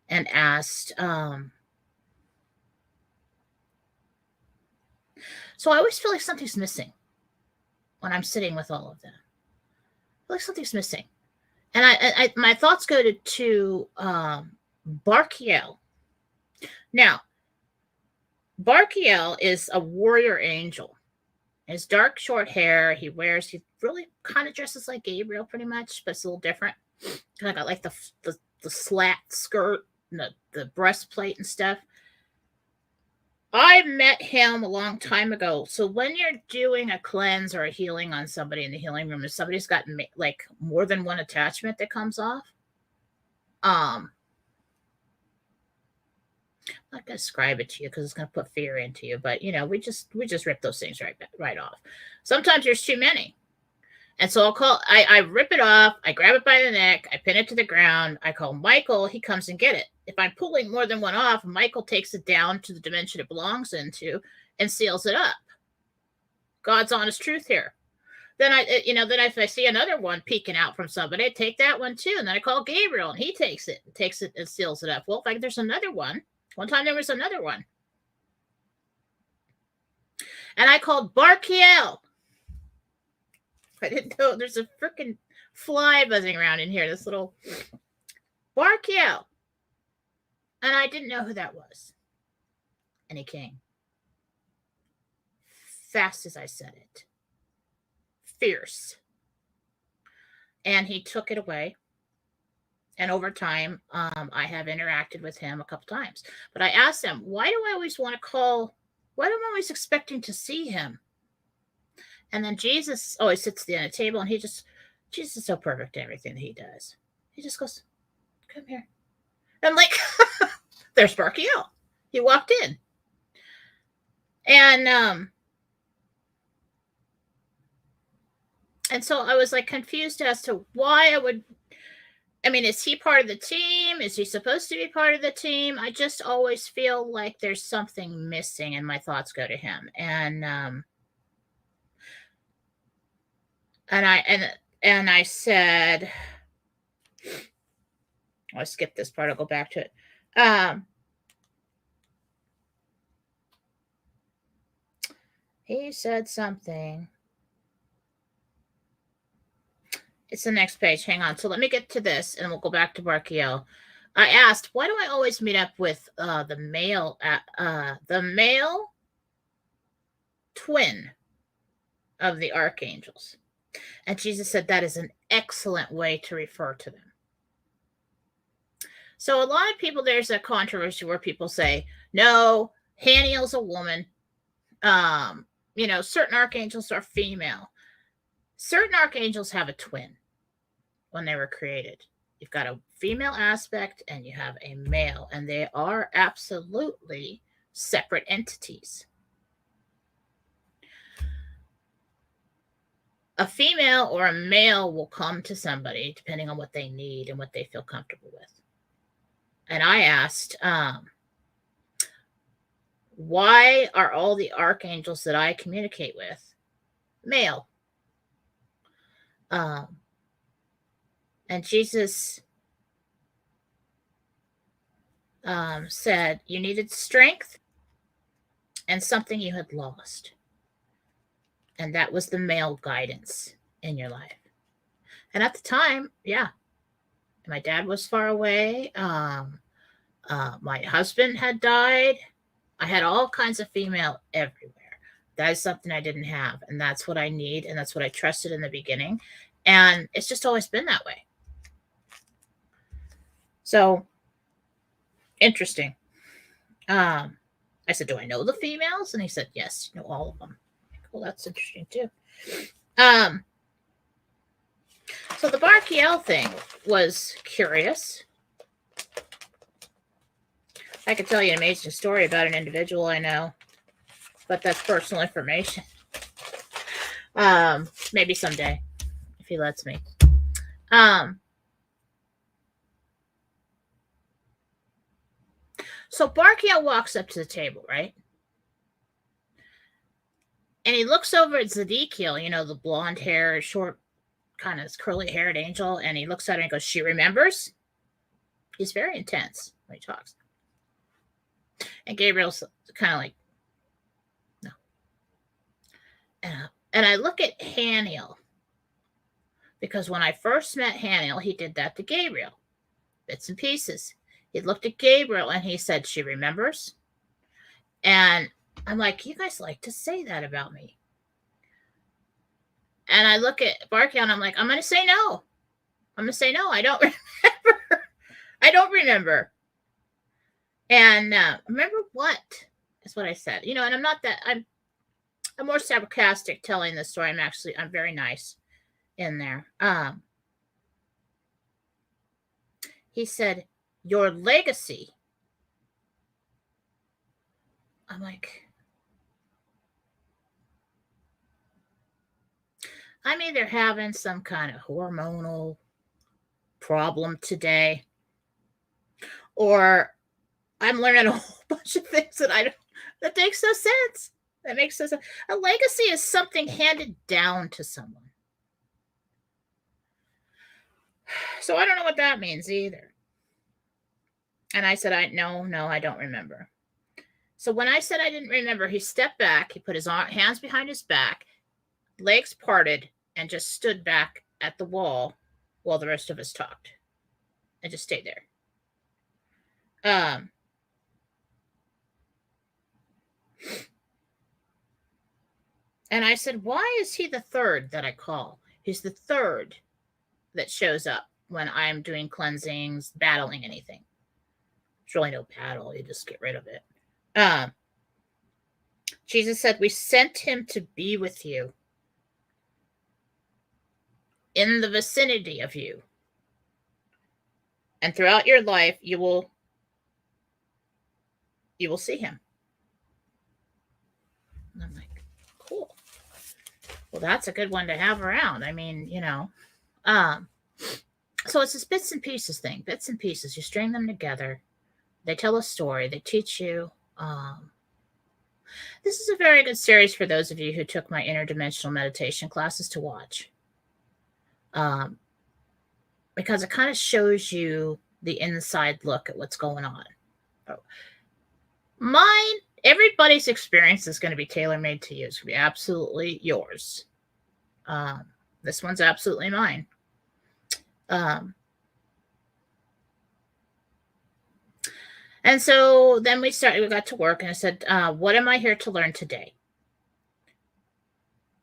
and asked, so I always feel like something's missing when I'm sitting with all of them. I feel like something's missing. And I my thoughts go to Barkiel. Now, Barkiel is a warrior angel. His dark short hair, he really kind of dresses like Gabriel pretty much, but it's a little different. Kind of got like the slat skirt and the breastplate and stuff. I met him a long time ago. So when you're doing a cleanse or a healing on somebody in the healing room, if somebody's got like more than one attachment that comes off, I'm not gonna describe it to you because it's gonna put fear into you. But we just rip those things right off. Sometimes there's too many, And so I rip it off, I grab it by the neck, I pin it to the ground, I call Michael, he comes and get it. If I'm pulling more than one off, Michael takes it down to the dimension it belongs into and seals it up. God's honest truth here. Then if I see another one peeking out from somebody, I take that one too. And then I call Gabriel and he takes it and seals it up. Well, like there's another one. One time there was another one. And I called Barkiel. I didn't know there's a freaking fly buzzing around in here. This little Barkiel. And I didn't know who that was. And he came. Fast as I said it. Fierce. And he took it away. And over time, I have interacted with him a couple times. But I asked him, why do I always want to call? Why am I always expecting to see him? And then Jesus always sits at the end of the table, and Jesus is so perfect at everything that he does. He just goes, come here. And I'm like, there's Barkiel. He walked in. And so I was like confused as to why is he part of the team? Is he supposed to be part of the team? I just always feel like there's something missing and my thoughts go to him. And I said, I'll skip this part. I'll go back to it. He said something. It's the next page. Hang on. So let me get to this and we'll go back to Barkiel. I asked, why do I always meet up with the male twin of the archangels? And Jesus said that is an excellent way to refer to them. So a lot of people, there's a controversy where people say, no, Haniel's a woman. Certain archangels are female. Certain archangels have a twin when they were created. You've got a female aspect and you have a male, and they are absolutely separate entities. A female or a male will come to somebody depending on what they need and what they feel comfortable with. And I asked, why are all the archangels that I communicate with male? And Jesus said you needed strength and something you had lost. And that was the male guidance in your life. And at the time, yeah, my dad was far away. My husband had died. I had all kinds of female everywhere. That is something I didn't have. And that's what I need. And that's what I trusted in the beginning. And it's just always been that way. So, interesting. I said, do I know the females? And he said, yes, you know all of them. Well, that's interesting too. So the Barkiel thing was curious. I could tell you an amazing story about an individual I know, but that's personal information. Maybe someday, if he lets me. So Barkiel walks up to the table, right? And he looks over at Zedekiel, the blonde hair, short, kind of curly haired angel. And he looks at her and goes, she remembers? He's very intense when he talks. And Gabriel's kind of like, no. And I look at Haniel, because when I first met Haniel, he did that to Gabriel, bits and pieces. He looked at Gabriel and he said, she remembers? And I'm like, you guys like to say that about me. And I look at Barkiel and I'm like, I'm going to say no. I'm going to say no. I don't remember. I don't remember. And remember what? That's what I said. And I'm not that, I'm more sarcastic telling this story. I'm very nice in there. He said, your legacy. I'm like, I'm either having some kind of hormonal problem today, or I'm learning a whole bunch of things that makes no sense. That makes no sense. A legacy is something handed down to someone. So I don't know what that means either. And I said, no, I don't remember. So when I said I didn't remember, he stepped back, he put his hands behind his back, legs parted, and just stood back at the wall while the rest of us talked. And just stayed there. And I said, why is he the third that I call? He's the third that shows up when I'm doing cleansings, battling anything. There's really no battle. You just get rid of it. Jesus said, we sent him to be with you, in the vicinity of you. And throughout your life, you will see him. And I'm like, cool. Well, that's a good one to have around. I mean, so it's this bits and pieces thing. Bits and pieces. You string them together. They tell a story. They teach you. This is a very good series for those of you who took my interdimensional meditation classes to watch. Because it kind of shows you the inside look at what's going on. Everybody's experience is going to be tailor-made to you. It's going to be absolutely yours. This one's absolutely mine. And so then we got to work, and I said, what am I here to learn today?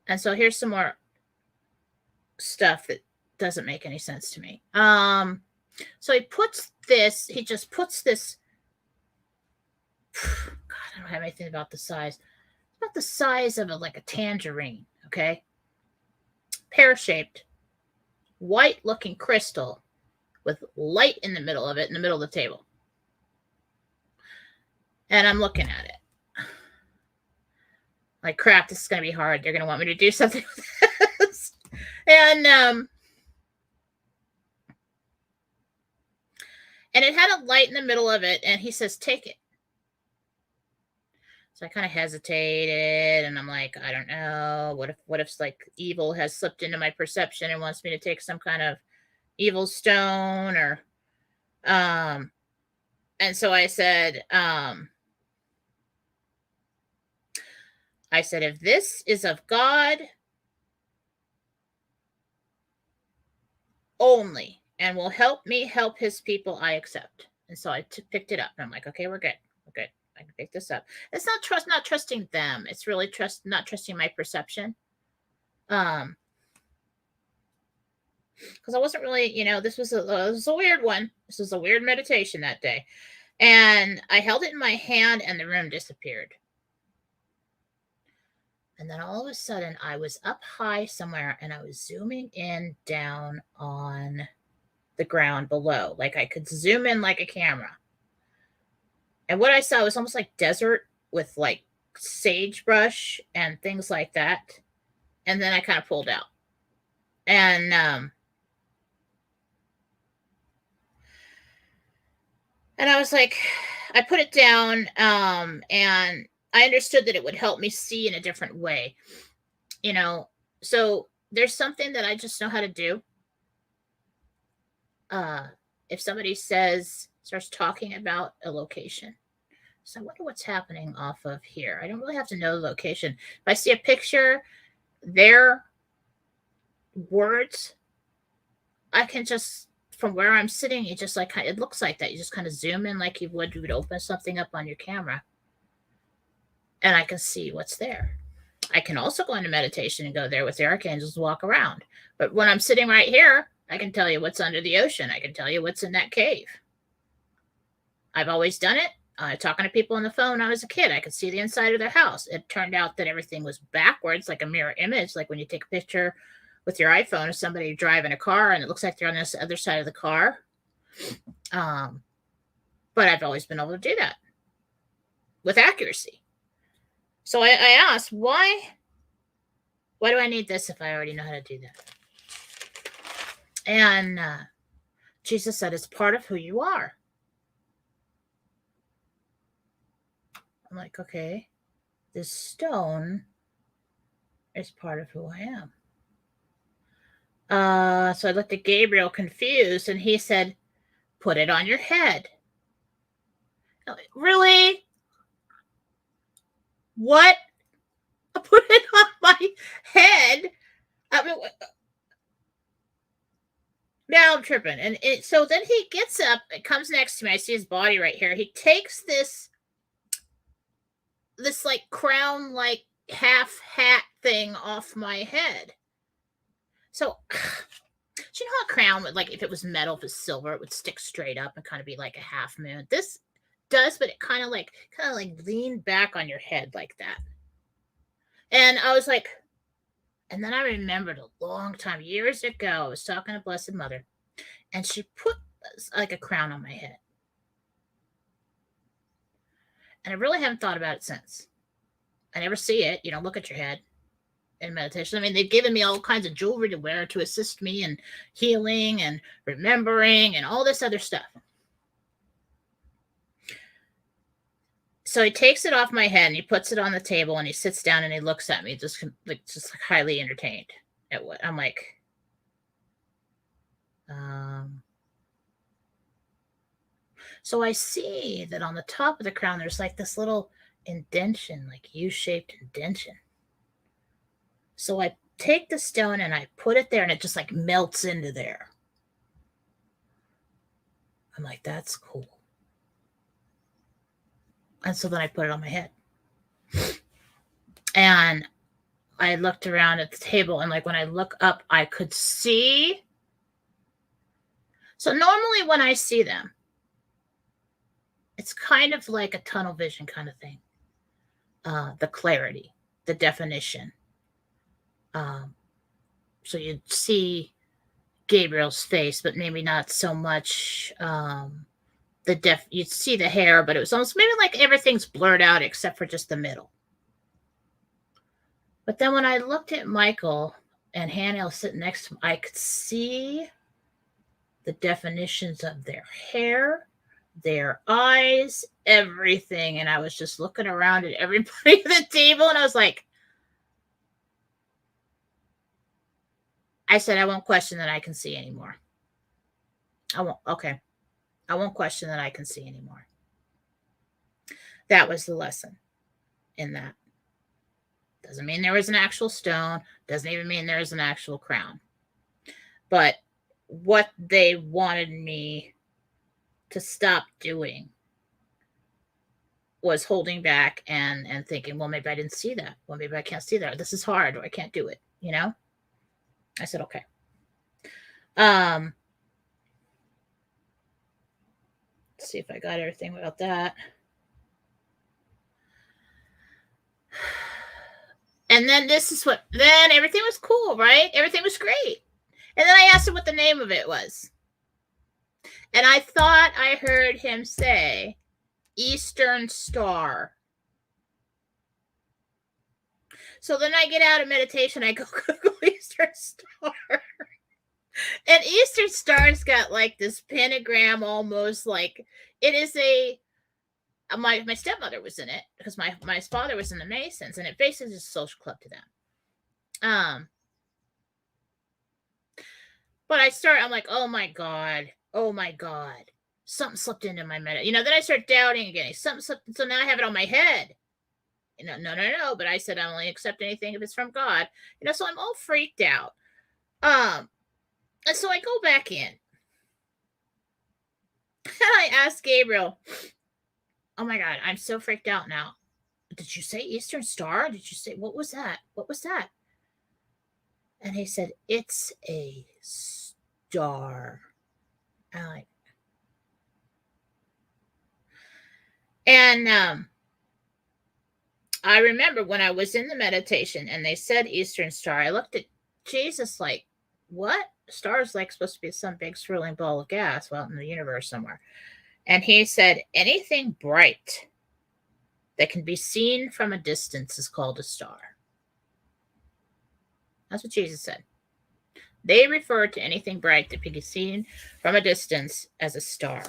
And so here's some more stuff that doesn't make any sense to me. So he just puts this, God, I don't have anything about the size. It's about the size of like a tangerine, okay? Pear-shaped, white-looking crystal with light in the middle of it, in the middle of the table. And I'm looking at it. Like, crap, this is going to be hard. They're going to want me to do something with this. And it had a light in the middle of it, and he says, take it. So I kind of hesitated, and I'm like, I don't know. What if like evil has slipped into my perception and wants me to take some kind of evil stone, or and so I said, if this is of God only and will help me help his people, I accept. And so I picked it up, and I'm like, okay, we're good. I can pick this up. It's not trusting them. It's really not trusting my perception. Because I wasn't really, this was a weird one. This was a weird meditation that day. And I held it in my hand, and the room disappeared. And then all of a sudden, I was up high somewhere, and I was zooming in down on the ground below. Like I could zoom in like a camera. And what I saw was almost like desert with like sagebrush and things like that. And then I kind of pulled out. And I was like, I put it down, and I understood that it would help me see in a different way. So there's something that I just know how to do. If somebody starts talking about a location. So I wonder what's happening off of here. I don't really have to know the location. If I see a picture, their words, I can just, from where I'm sitting, it looks like that. You just kind of zoom in like you would open something up on your camera. And I can see what's there. I can also go into meditation and go there with the archangels and walk around. But when I'm sitting right here, I can tell you what's under the ocean. I can tell you what's in that cave. I've always done it. Talking to people on the phone when I was a kid, I could see the inside of their house. It turned out that everything was backwards, like a mirror image, like when you take a picture with your iPhone of somebody driving a car and it looks like they're on this other side of the car. But I've always been able to do that with accuracy. So I asked, why Why do I need this if I already know how to do that? And Jesus said, it's part of who you are. I'm like, okay, this stone is part of who I am. So I looked at Gabriel confused, and he said, put it on your head. Really? What? I put it on my head? I mean, now I'm tripping. And so then he gets up, it comes next to me. I see his body right here. He takes this like crown, like half hat thing off my head. So, do you know how a crown would, like, if it was metal, if it was silver, it would stick straight up and kind of be like a half moon. This does, but it kind of like lean back on your head like that. And I was like, and then I remembered a long time, years ago, I was talking to Blessed Mother, and she put like a crown on my head. And I really haven't thought about it since. I never see it. You don't look at your head in meditation. I mean, they've given me all kinds of jewelry to wear to assist me in healing and remembering and all this other stuff. So he takes it off my head and he puts it on the table and he sits down and he looks at me just highly entertained at what I'm like. So I see that on the top of the crown, there's like this little indention, like U-shaped indention. So I take the stone and I put it there and it just like melts into there. I'm like, that's cool. And so then I put it on my head. And I looked around at the table and like when I look up, I could see. So normally when I see them, it's kind of like a tunnel vision kind of thing. The clarity, the definition. So you'd see Gabriel's face, but maybe not so much you'd see the hair, but it was almost maybe like everything's blurred out except for just the middle. But then when I looked at Michael and Haniel sitting next to him, I could see the definitions of their hair, their eyes, everything. And I was just looking around at everybody at the table and I was like, I said, I won't question that I can see anymore. I won't. Okay. I won't question that I can see anymore. That was the lesson in that. Doesn't mean there was an actual stone. Doesn't even mean there was an actual crown. But what they wanted me to stop doing was holding back and thinking, well, maybe I didn't see that. Well, maybe I can't see that. This is hard, or I can't do it. You know? I said, okay. Let's see if I got everything about that. And then then everything was cool, right? Everything was great. And then I asked him what the name of it was. And I thought I heard him say Eastern Star. So then I get out of meditation, I go Google Eastern Star. And Eastern Star's got like this pentagram, almost like it is my stepmother was in it because my father was in the Masons, and it basically is a social club to them. But I'm like, oh my God, something slipped into my meditation. Then I start doubting again. Something slipped, so now I have it on my head. No. But I said I only accept anything if it's from God. So I'm all freaked out. And so I go back in. And I asked Gabriel, oh my God, I'm so freaked out now. Did you say Eastern Star? Did you say, what was that? What was that? And he said, it's a star. And I remember when I was in the meditation and they said Eastern Star, I looked at Jesus like, what? Star is like supposed to be some big swirling ball of gas out in the universe somewhere. And he said, anything bright that can be seen from a distance is called a star. That's what Jesus said. They refer to anything bright that can be seen from a distance as a star.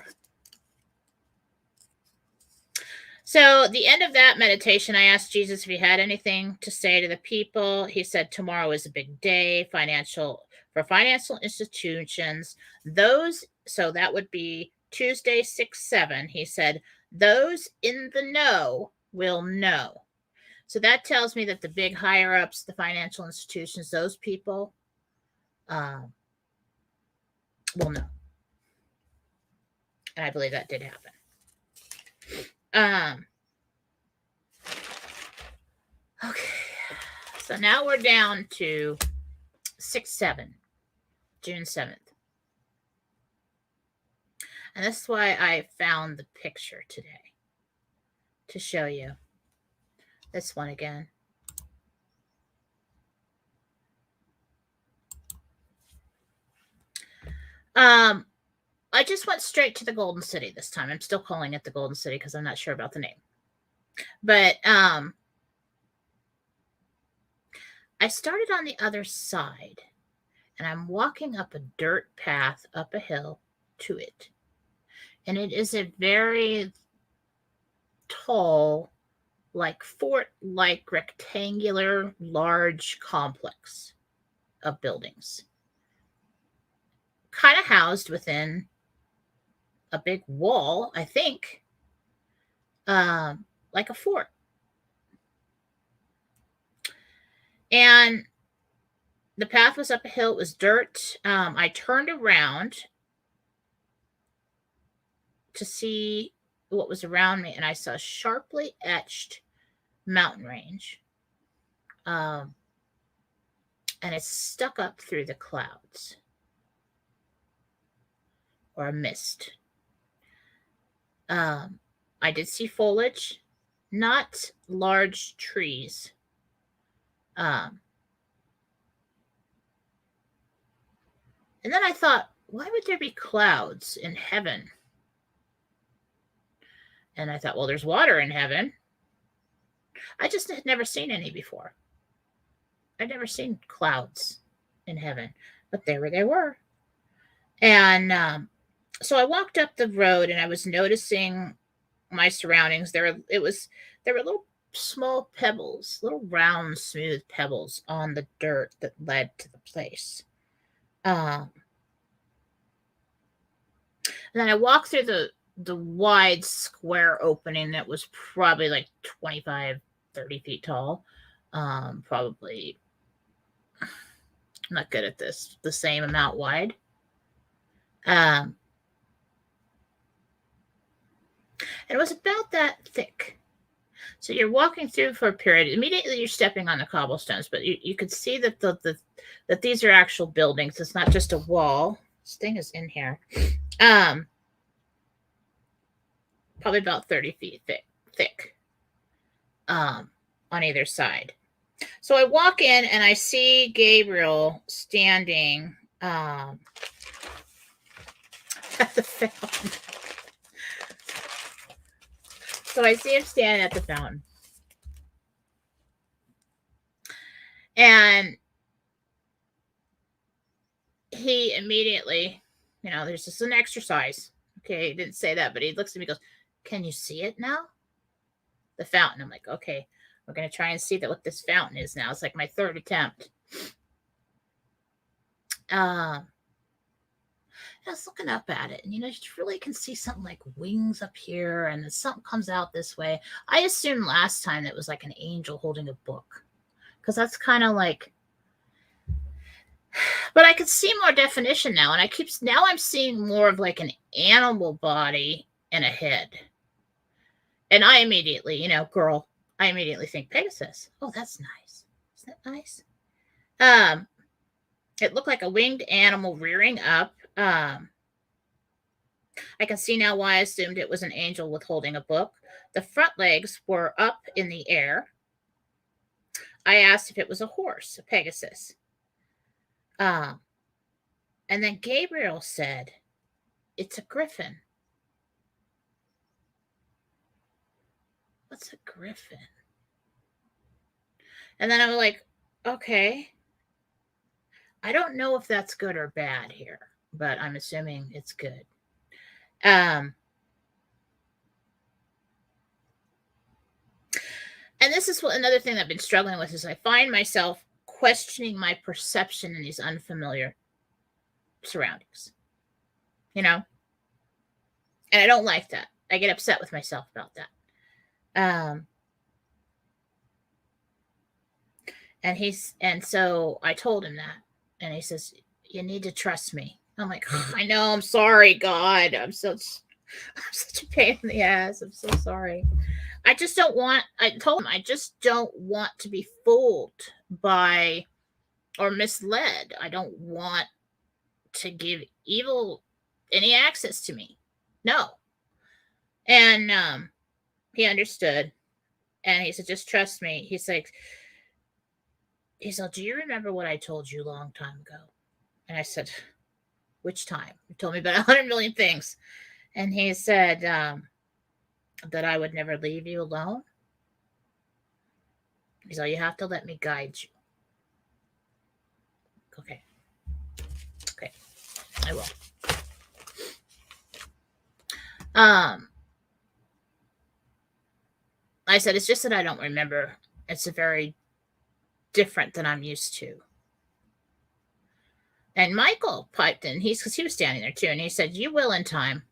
So, the end of that meditation, I asked Jesus if he had anything to say to the people. He said tomorrow is a big day, for financial institutions. So that would be Tuesday, 6/7. He said, those in the know will know. So that tells me that the big higher ups, the financial institutions, those people will know. And I believe that did happen. Okay. So now we're down to 6/7, June 7th. And this is why I found the picture today to show you. This one again. I just went straight to the Golden City this time. I'm still calling it the Golden City because I'm not sure about the name. But I started on the other side, and I'm walking up a dirt path up a hill to it. And it is a very tall, like fort-like rectangular, large complex of buildings, kind of housed within a big wall, I think, like a fort. And the path was up a hill. It was dirt. I turned around to see what was around me, and I saw a sharply etched mountain range. And it's stuck up through the clouds, or a mist. I did see foliage, not large trees. And then I thought, why would there be clouds in heaven? And I thought, well, there's water in heaven. I just had never seen any before. I'd never seen clouds in heaven, but there they were. And so I walked up the road, and I was noticing my surroundings. There were little small pebbles, little round, smooth pebbles on the dirt that led to the place. And then I walked through the wide square opening that was probably like 25, 30 feet tall. Probably, I'm not good at this, the same amount wide. And it was about that thick. So you're walking through for a period. Immediately you're stepping on the cobblestones, but you could see that that these are actual buildings. It's not just a wall. This thing is in here. Probably about 30 feet thick. On either side. So I walk in, and I see Gabriel standing at the fountain. So I see him standing at the fountain. And he immediately, there's just an exercise. Okay, he didn't say that, but he looks at me and goes, can you see it now? The fountain. I'm like, okay, we're going to try and see that what this fountain is now. It's like my third attempt. I was looking up at it, and you really can see something like wings up here, and then something comes out this way. I assumed last time that it was like an angel holding a book, because that's kind of like, but I could see more definition now, and I'm seeing more of like an animal body and a head. And I immediately, I immediately think Pegasus. Oh, that's nice. Isn't that nice? It looked like a winged animal rearing up. I can see now why I assumed it was an angel with holding a book. The front legs were up in the air. I asked if it was a horse, a Pegasus. And then Gabriel said, it's a griffin. What's a griffin? And then I was like, okay. I don't know if that's good or bad here, but I'm assuming it's good. And this is another thing that I've been struggling with is I find myself questioning my perception in these unfamiliar surroundings, and I don't like that. I get upset with myself about that. And so I told him that, and he says, you need to trust me. I'm like, I know, I'm sorry, God. I'm such a pain in the ass. I'm so sorry. I told him I just don't want to be fooled by or misled. I don't want to give evil any access to me. No. And he understood. And he said, just trust me. He said, do you remember what I told you a long time ago? And I said, which time? You told me about 100 million things. And he said that I would never leave you alone. He said, you have to let me guide you. Okay, I will. I said, it's just that I don't remember. It's a very different than I'm used to. And Michael piped in, because he was standing there too, and he said, you will in time.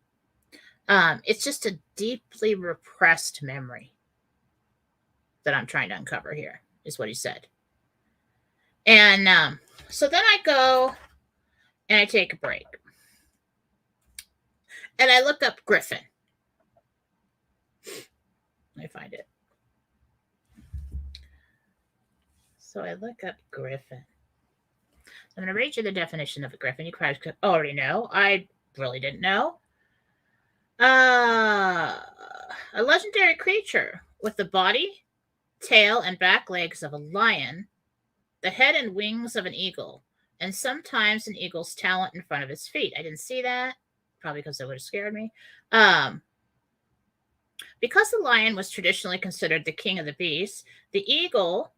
It's just a deeply repressed memory that I'm trying to uncover here, is what he said. And so then I go and I take a break. And I look up Griffin. Let me find it. So I look up Griffin. I'm going to read you the definition of a griffin. You probably already know. I really didn't know. A legendary creature with the body, tail, and back legs of a lion, the head and wings of an eagle, and sometimes an eagle's talent in front of its feet. I didn't see that, probably because it would have scared me. Because the lion was traditionally considered the king of the beasts, the eagle,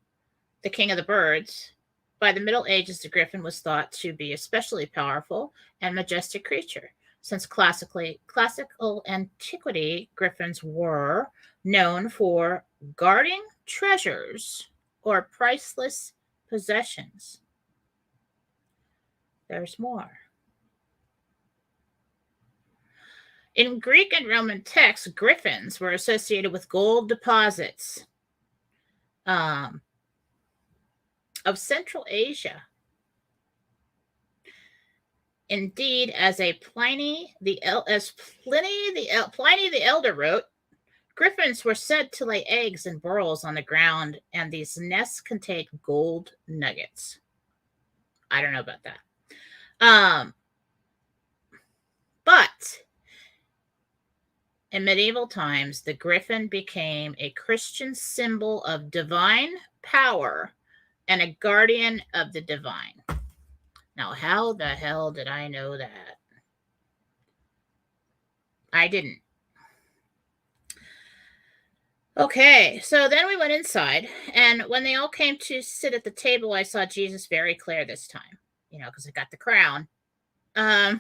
the king of the birds, by the Middle Ages, the griffin was thought to be a especially powerful and majestic creature. Since classical antiquity, griffins were known for guarding treasures or priceless possessions. There's more. In Greek and Roman texts, griffins were associated with gold deposits of Central Asia. Indeed, as Pliny the Elder wrote, griffins were said to lay eggs in burrows on the ground, and these nests contained gold nuggets. I don't know about that. But in medieval times, the griffin became a Christian symbol of divine power and a guardian of the divine. Now, how the hell did I know that? I didn't. Okay, so then we went inside, and when they all came to sit at the table, I saw Jesus very clear this time, because I got the crown. Oh,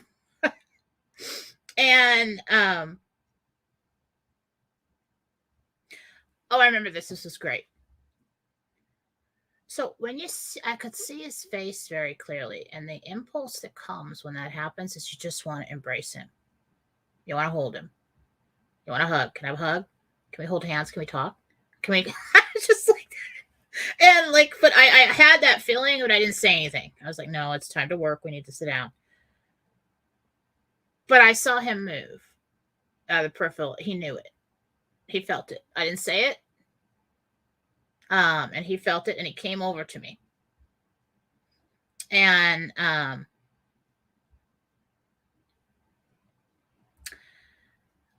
I remember this. This was great. So when I could see his face very clearly, and the impulse that comes when that happens is you just want to embrace him. You want to hold him. You want a hug. Can I have a hug? Can we hold hands? Can we talk? Can we just like that? And but I had that feeling, but I didn't say anything. I was like, no, it's time to work. We need to sit down. But I saw him move out of the peripheral. He knew it. He felt it. I didn't say it. And he felt it, and he came over to me. And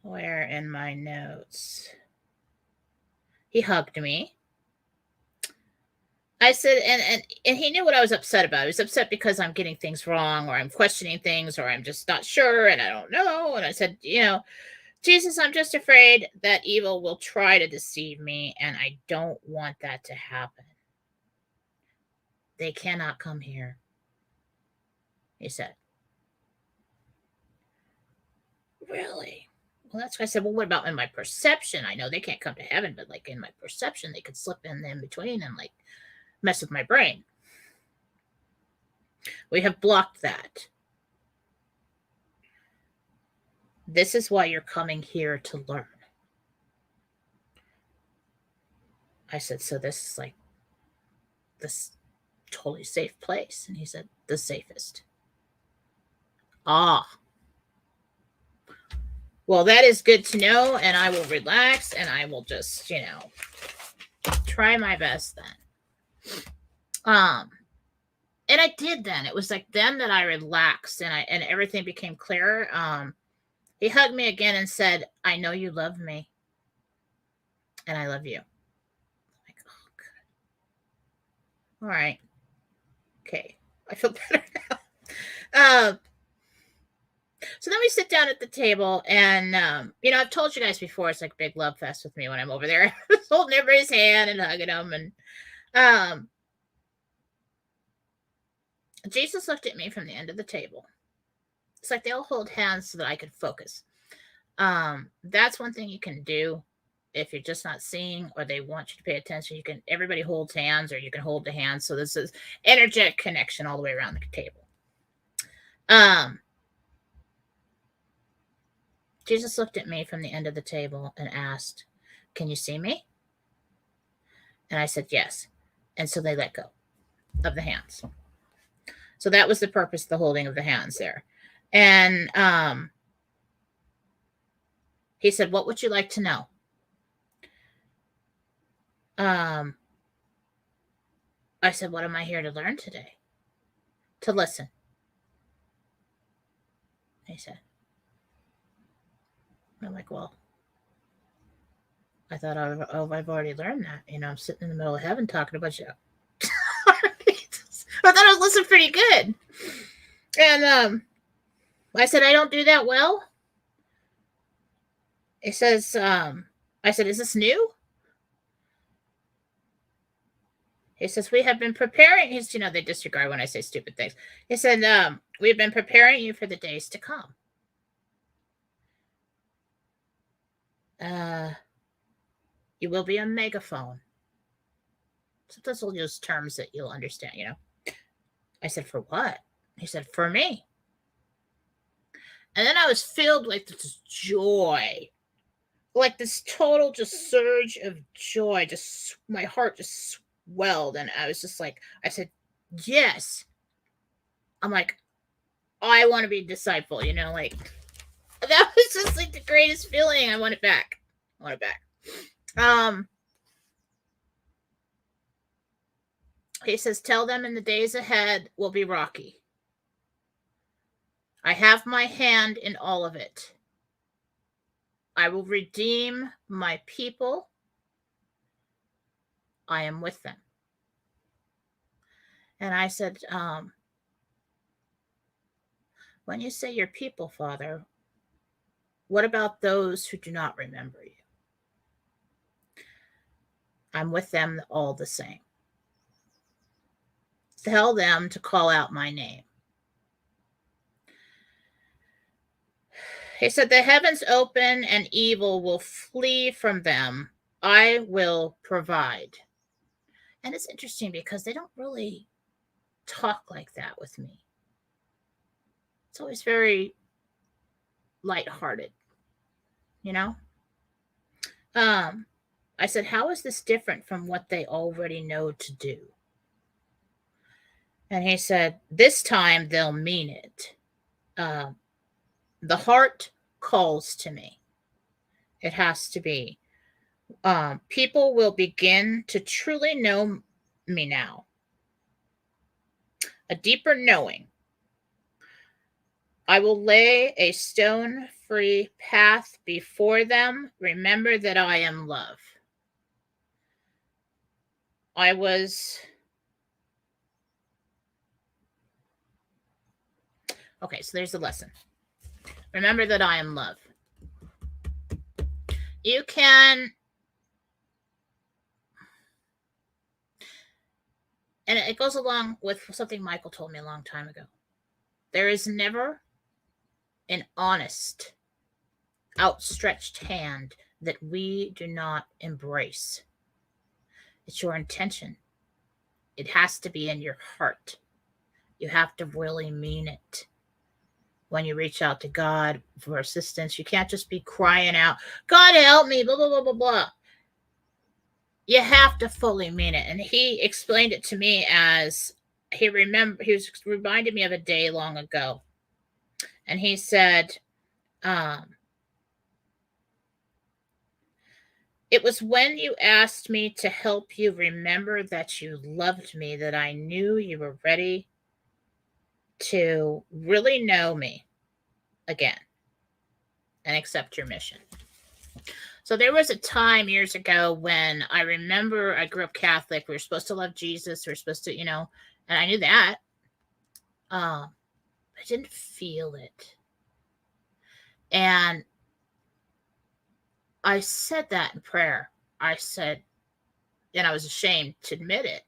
where in my notes? He hugged me. I said, and he knew what I was upset about. He was upset because I'm getting things wrong, or I'm questioning things, or I'm just not sure, and I don't know. And I said, Jesus, I'm just afraid that evil will try to deceive me, and I don't want that to happen. They cannot come here. he said. Really? Well, that's why I said, well, what about in my perception? I know they can't come to heaven, but like in my perception, they could slip in between and like mess with my brain. We have blocked that. This is why you're coming here to learn. I said, so this is like this totally safe place. And he said, the safest. Ah. Well, that is good to know. And I will relax and I will just, try my best then. And I did then. It was like then that I relaxed and everything became clearer. He hugged me again and said, I know you love me. And I love you. I'm like, oh, good. All right. Okay. I feel better now. So then we sit down at the table and, I've told you guys before, it's like a big love fest with me when I'm over there. Holding everybody's hand and hugging them. And Jesus looked at me from the end of the table. It's like they all hold hands so that I could focus. That's one thing you can do if you're just not seeing or they want you to pay attention. Everybody holds hands or you can hold the hands. So this is energetic connection all the way around the table. Jesus looked at me from the end of the table and asked, can you see me? And I said, yes. And so they let go of the hands. So that was the purpose of the holding of the hands there. And he said, what would you like to know? I said, what am I here to learn today? To listen. He said. I'm like, well, I thought I've already learned that. I'm sitting in the middle of heaven talking about you. I thought I was listening pretty good. And I said, I don't do that well. He says, I said, is this new? He says, we have been preparing. He's, they disregard when I say stupid things. He said, we've been preparing you for the days to come. You will be a megaphone. Sometimes we'll use terms that you'll understand, I said, for what? He said, for me. And then I was filled with this joy, like this total just surge of joy. Just my heart just swelled. And I was just like, I said, yes. I'm like, I want to be a disciple, like that was just like the greatest feeling. I want it back. He says, tell them in the days ahead will be rocky. I have my hand in all of it. I will redeem my people. I am with them. And I said, when you say your people, Father, what about those who do not remember you? I'm with them all the same. Tell them to call out my name. He said, the heavens open and evil will flee from them. I will provide. And it's interesting because they don't really talk like that with me. It's always very lighthearted, I said, how is this different from what they already know to do? And he said, this time they'll mean it. The heart calls to me. It has to be. People will begin to truly know me now. A deeper knowing. I will lay a stone-free path before them. Remember that I am love. Okay, so there's the lesson. Remember that I am love. You can, and it goes along with something Michael told me a long time ago, There is never an honest, outstretched hand that we do not embrace. It's your intention. It has to be in your heart. You have to really mean it. When you reach out to God for assistance, you can't just be crying out, God help me, blah, blah, blah, blah, blah. You have to fully mean it. And he explained it to me as he was reminded me of a day long ago. And he said, it was when you asked me to help you remember that you loved me that I knew you were ready to really know me again and accept your mission. So there was a time years ago when I remember I grew up Catholic. We were supposed to love Jesus. We were supposed to, and I knew that. I didn't feel it. And I said that in prayer. I said, and I was ashamed to admit it,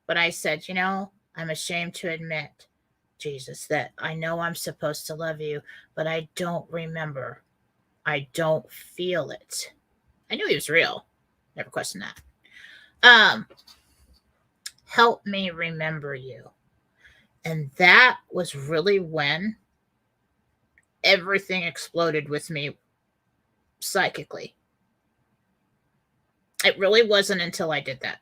but I said, I'm ashamed to admit, Jesus, that I know I'm supposed to love you, but I don't remember. I don't feel it. I knew he was real. Never questioned that. Help me remember you. And that was really when everything exploded with me psychically. It really wasn't until I did that.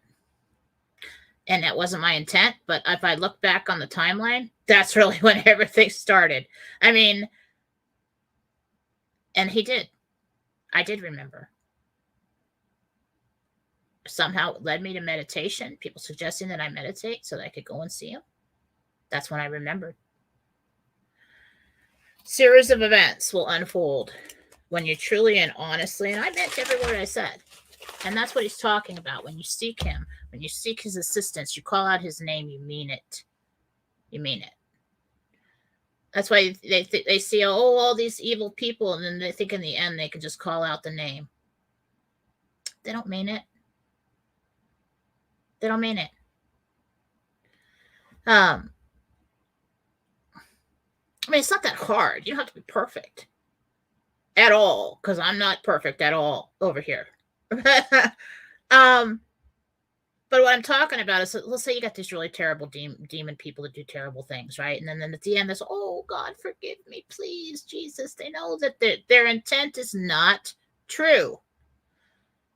And that wasn't my intent, but if I look back on the timeline, that's really when everything started. I mean, and he did. I did remember. Somehow it led me to meditation, people suggesting that I meditate so that I could go and see him. That's when I remembered. Series of events will unfold when you truly and honestly, and I meant every word I said. And that's what he's talking about. When you seek him, when you seek his assistance, you call out his name, you mean it. You mean it. That's why they see, all these evil people, and then they think in the end they can just call out the name. They don't mean it. They don't mean it. I mean, it's not that hard. You don't have to be perfect at all, because I'm not perfect at all over here. But what I'm talking about is, let's say you got these really terrible demon people that do terrible things, right? And then at the end, there's, oh, God, forgive me, please, Jesus. They know that their intent is not true.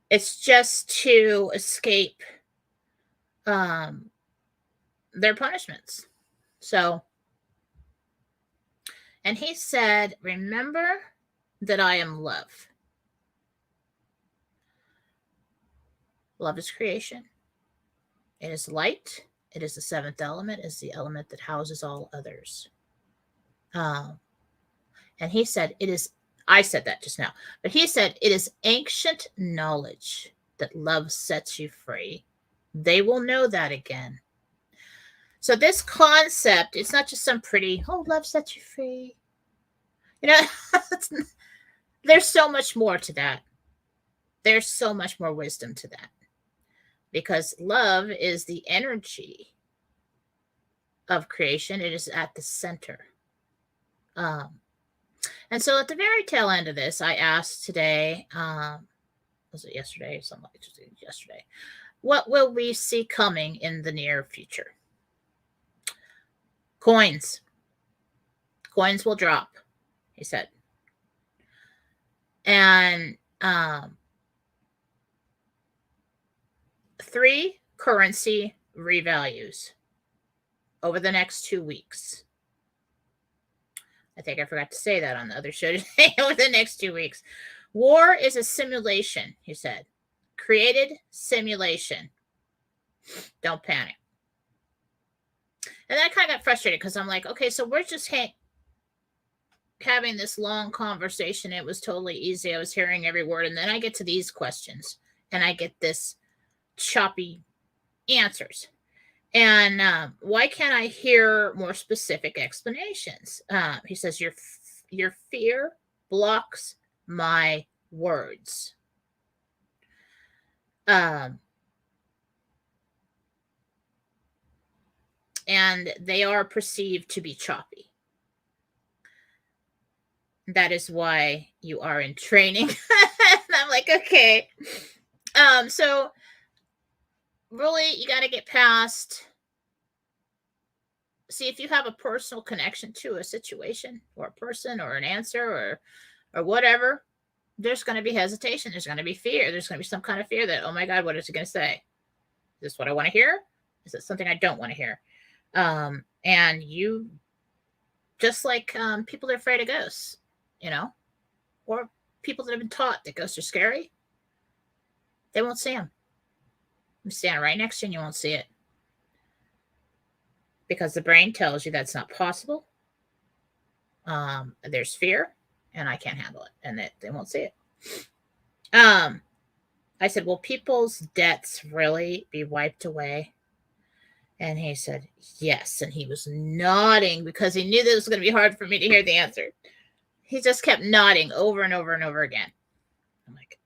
It's just to escape their punishments. So, and he said, remember that I am love. Love is creation. It is light. It is the seventh element. It is the element that houses all others. And he said, I said that just now, but he said, it is ancient knowledge that love sets you free. They will know that again. So this concept, it's not just some pretty, love sets you free. There's so much more to that. There's so much more wisdom to that. Because love is the energy of creation. It is at the center. And so at the very tail end of this, I asked today, was it yesterday? Something like yesterday. What will we see coming in the near future? Coins. Coins will drop, he said. And 3 currency revalues over the next 2 weeks. I think I forgot to say that on the other show today. Over the next 2 weeks. War is a simulation, he said. Created simulation. Don't panic. And then I kind of got frustrated because I'm like, okay, so we're just having this long conversation. It was totally easy. I was hearing every word. And then I get to these questions and I get this choppy answers. And why can't I hear more specific explanations? He says, your fear blocks my words. And they are perceived to be choppy. That is why you are in training. And I'm like, okay. So really, you got to get past. See, if you have a personal connection to a situation or a person or an answer or whatever, there's going to be hesitation. There's going to be fear. There's going to be some kind of fear that, oh my God, what is it going to say? Is this what I want to hear? Is it something I don't want to hear? And you, just like people that are afraid of ghosts, or people that have been taught that ghosts are scary, they won't see them. You stand right next to you and you won't see it. Because the brain tells you that's not possible. There's fear, and I can't handle it, and they won't see it. I said, will people's debts really be wiped away? And he said, yes. And he was nodding because he knew that it was going to be hard for me to hear the answer. He just kept nodding over and over and over again. I'm like,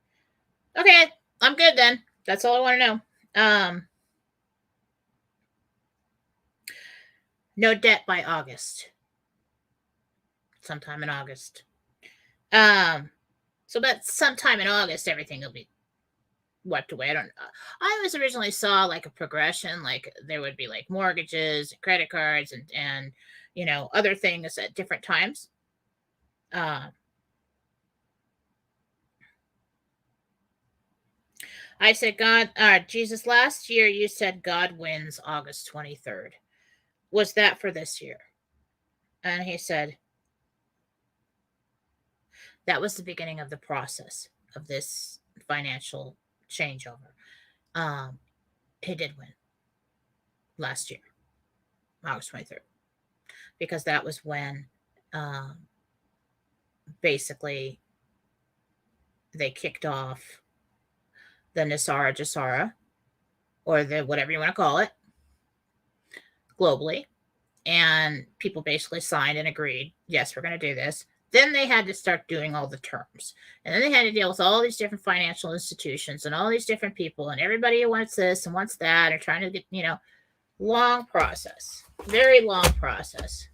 okay, I'm good then. That's all I want to know. No debt by August. Sometime in August. So about sometime in August, everything will be wiped away. I always originally saw like a progression, like there would be like mortgages, credit cards, and other things at different times. I said, God, Jesus, last year you said God wins August 23rd. Was that for this year? And he said, that was the beginning of the process of this financial changeover. He did win last year, August 23rd, because that was when basically they kicked off the Nasara Jasara, or the whatever you want to call it, globally. And people basically signed and agreed, yes, we're going to do this. Then they had to start doing all the terms. And then they had to deal with all these different financial institutions and all these different people, and everybody wants this and wants that, and trying to get, long process, very long process.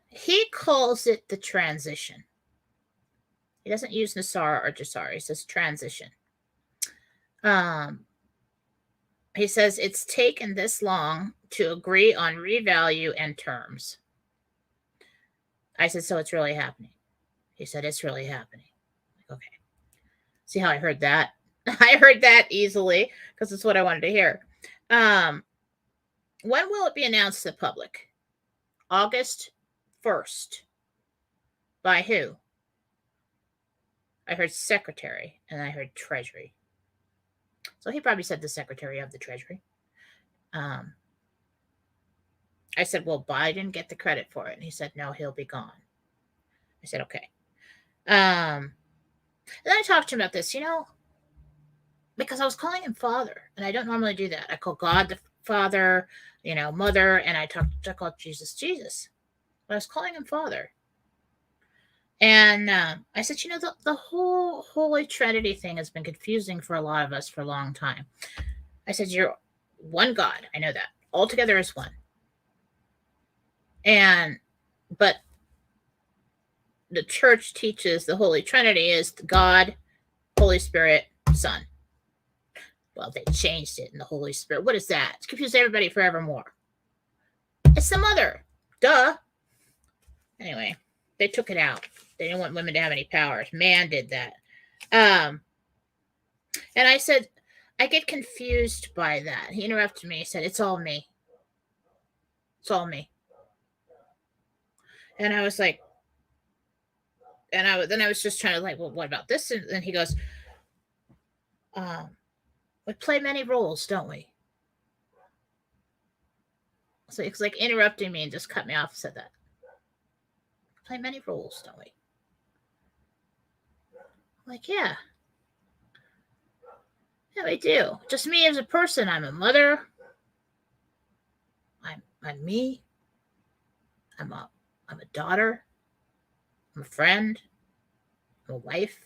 He calls it the transition. He doesn't use Nasara or Jasara. He says transition. He says it's taken this long to agree on revalue and terms. I said, so it's really happening. He said, it's really happening. Like, okay. See how I heard that? I heard that easily because it's what I wanted to hear. When will it be announced to the public? August 1st. By who? I heard secretary and I heard treasury. So he probably said the secretary of the treasury. I said, will Biden get the credit for it? And he said, no, he'll be gone. I said, okay. And then I talked to him about this, because I was calling him father, and I don't normally do that. I call God the Father, mother, and I call Jesus, Jesus. But I was calling him father. And I said, the whole Holy Trinity thing has been confusing for a lot of us for a long time. I said, you're one God. I know that. All together is one. But the church teaches the Holy Trinity is God, Holy Spirit, Son. Well, they changed it in the Holy Spirit. What is that? It's confused everybody forevermore. It's the mother. Duh. Anyway, they took it out. They didn't want women to have any powers. Man did that. And I said, I get confused by that. He interrupted me. He said, it's all me. It's all me. And I was like, and I was just trying to like, well, what about this? And then he goes, we play many roles, don't we? So it's like interrupting me and just cut me off and said that. We play many roles, don't we? I'm like, yeah. Yeah, we do. Just me as a person. I'm a mother. I'm me. I'm a daughter. I'm a friend. I'm a wife.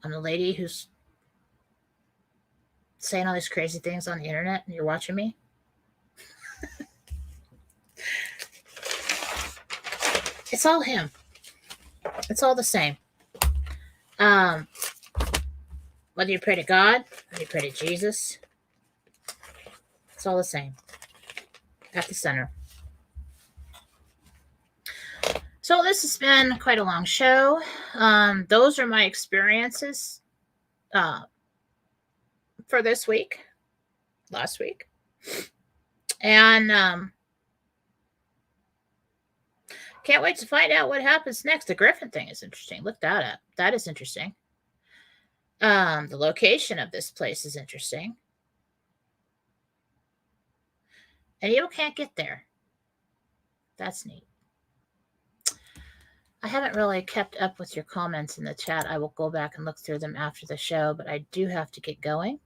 I'm the lady who's saying all these crazy things on the internet and you're watching me. It's all him. It's all the same. Whether you pray to God, whether you pray to Jesus, it's all the same. At the center. So this has been quite a long show. Those are my experiences for this week, last week. And can't wait to find out what happens next. The Griffin thing is interesting. Look that up. That is interesting. The location of this place is interesting. And you can't get there. That's neat. I haven't really kept up with your comments in the chat. I will go back and look through them after the show, but I do have to get going.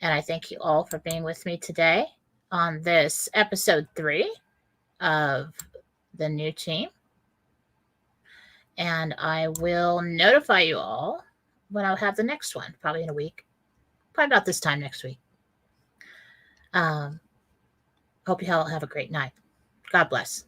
And I thank you all for being with me today on this episode 3 of the new team. And I will notify you all when I'll have the next one, probably in a week. Probably about this time next week. Hope you all have a great night. God bless.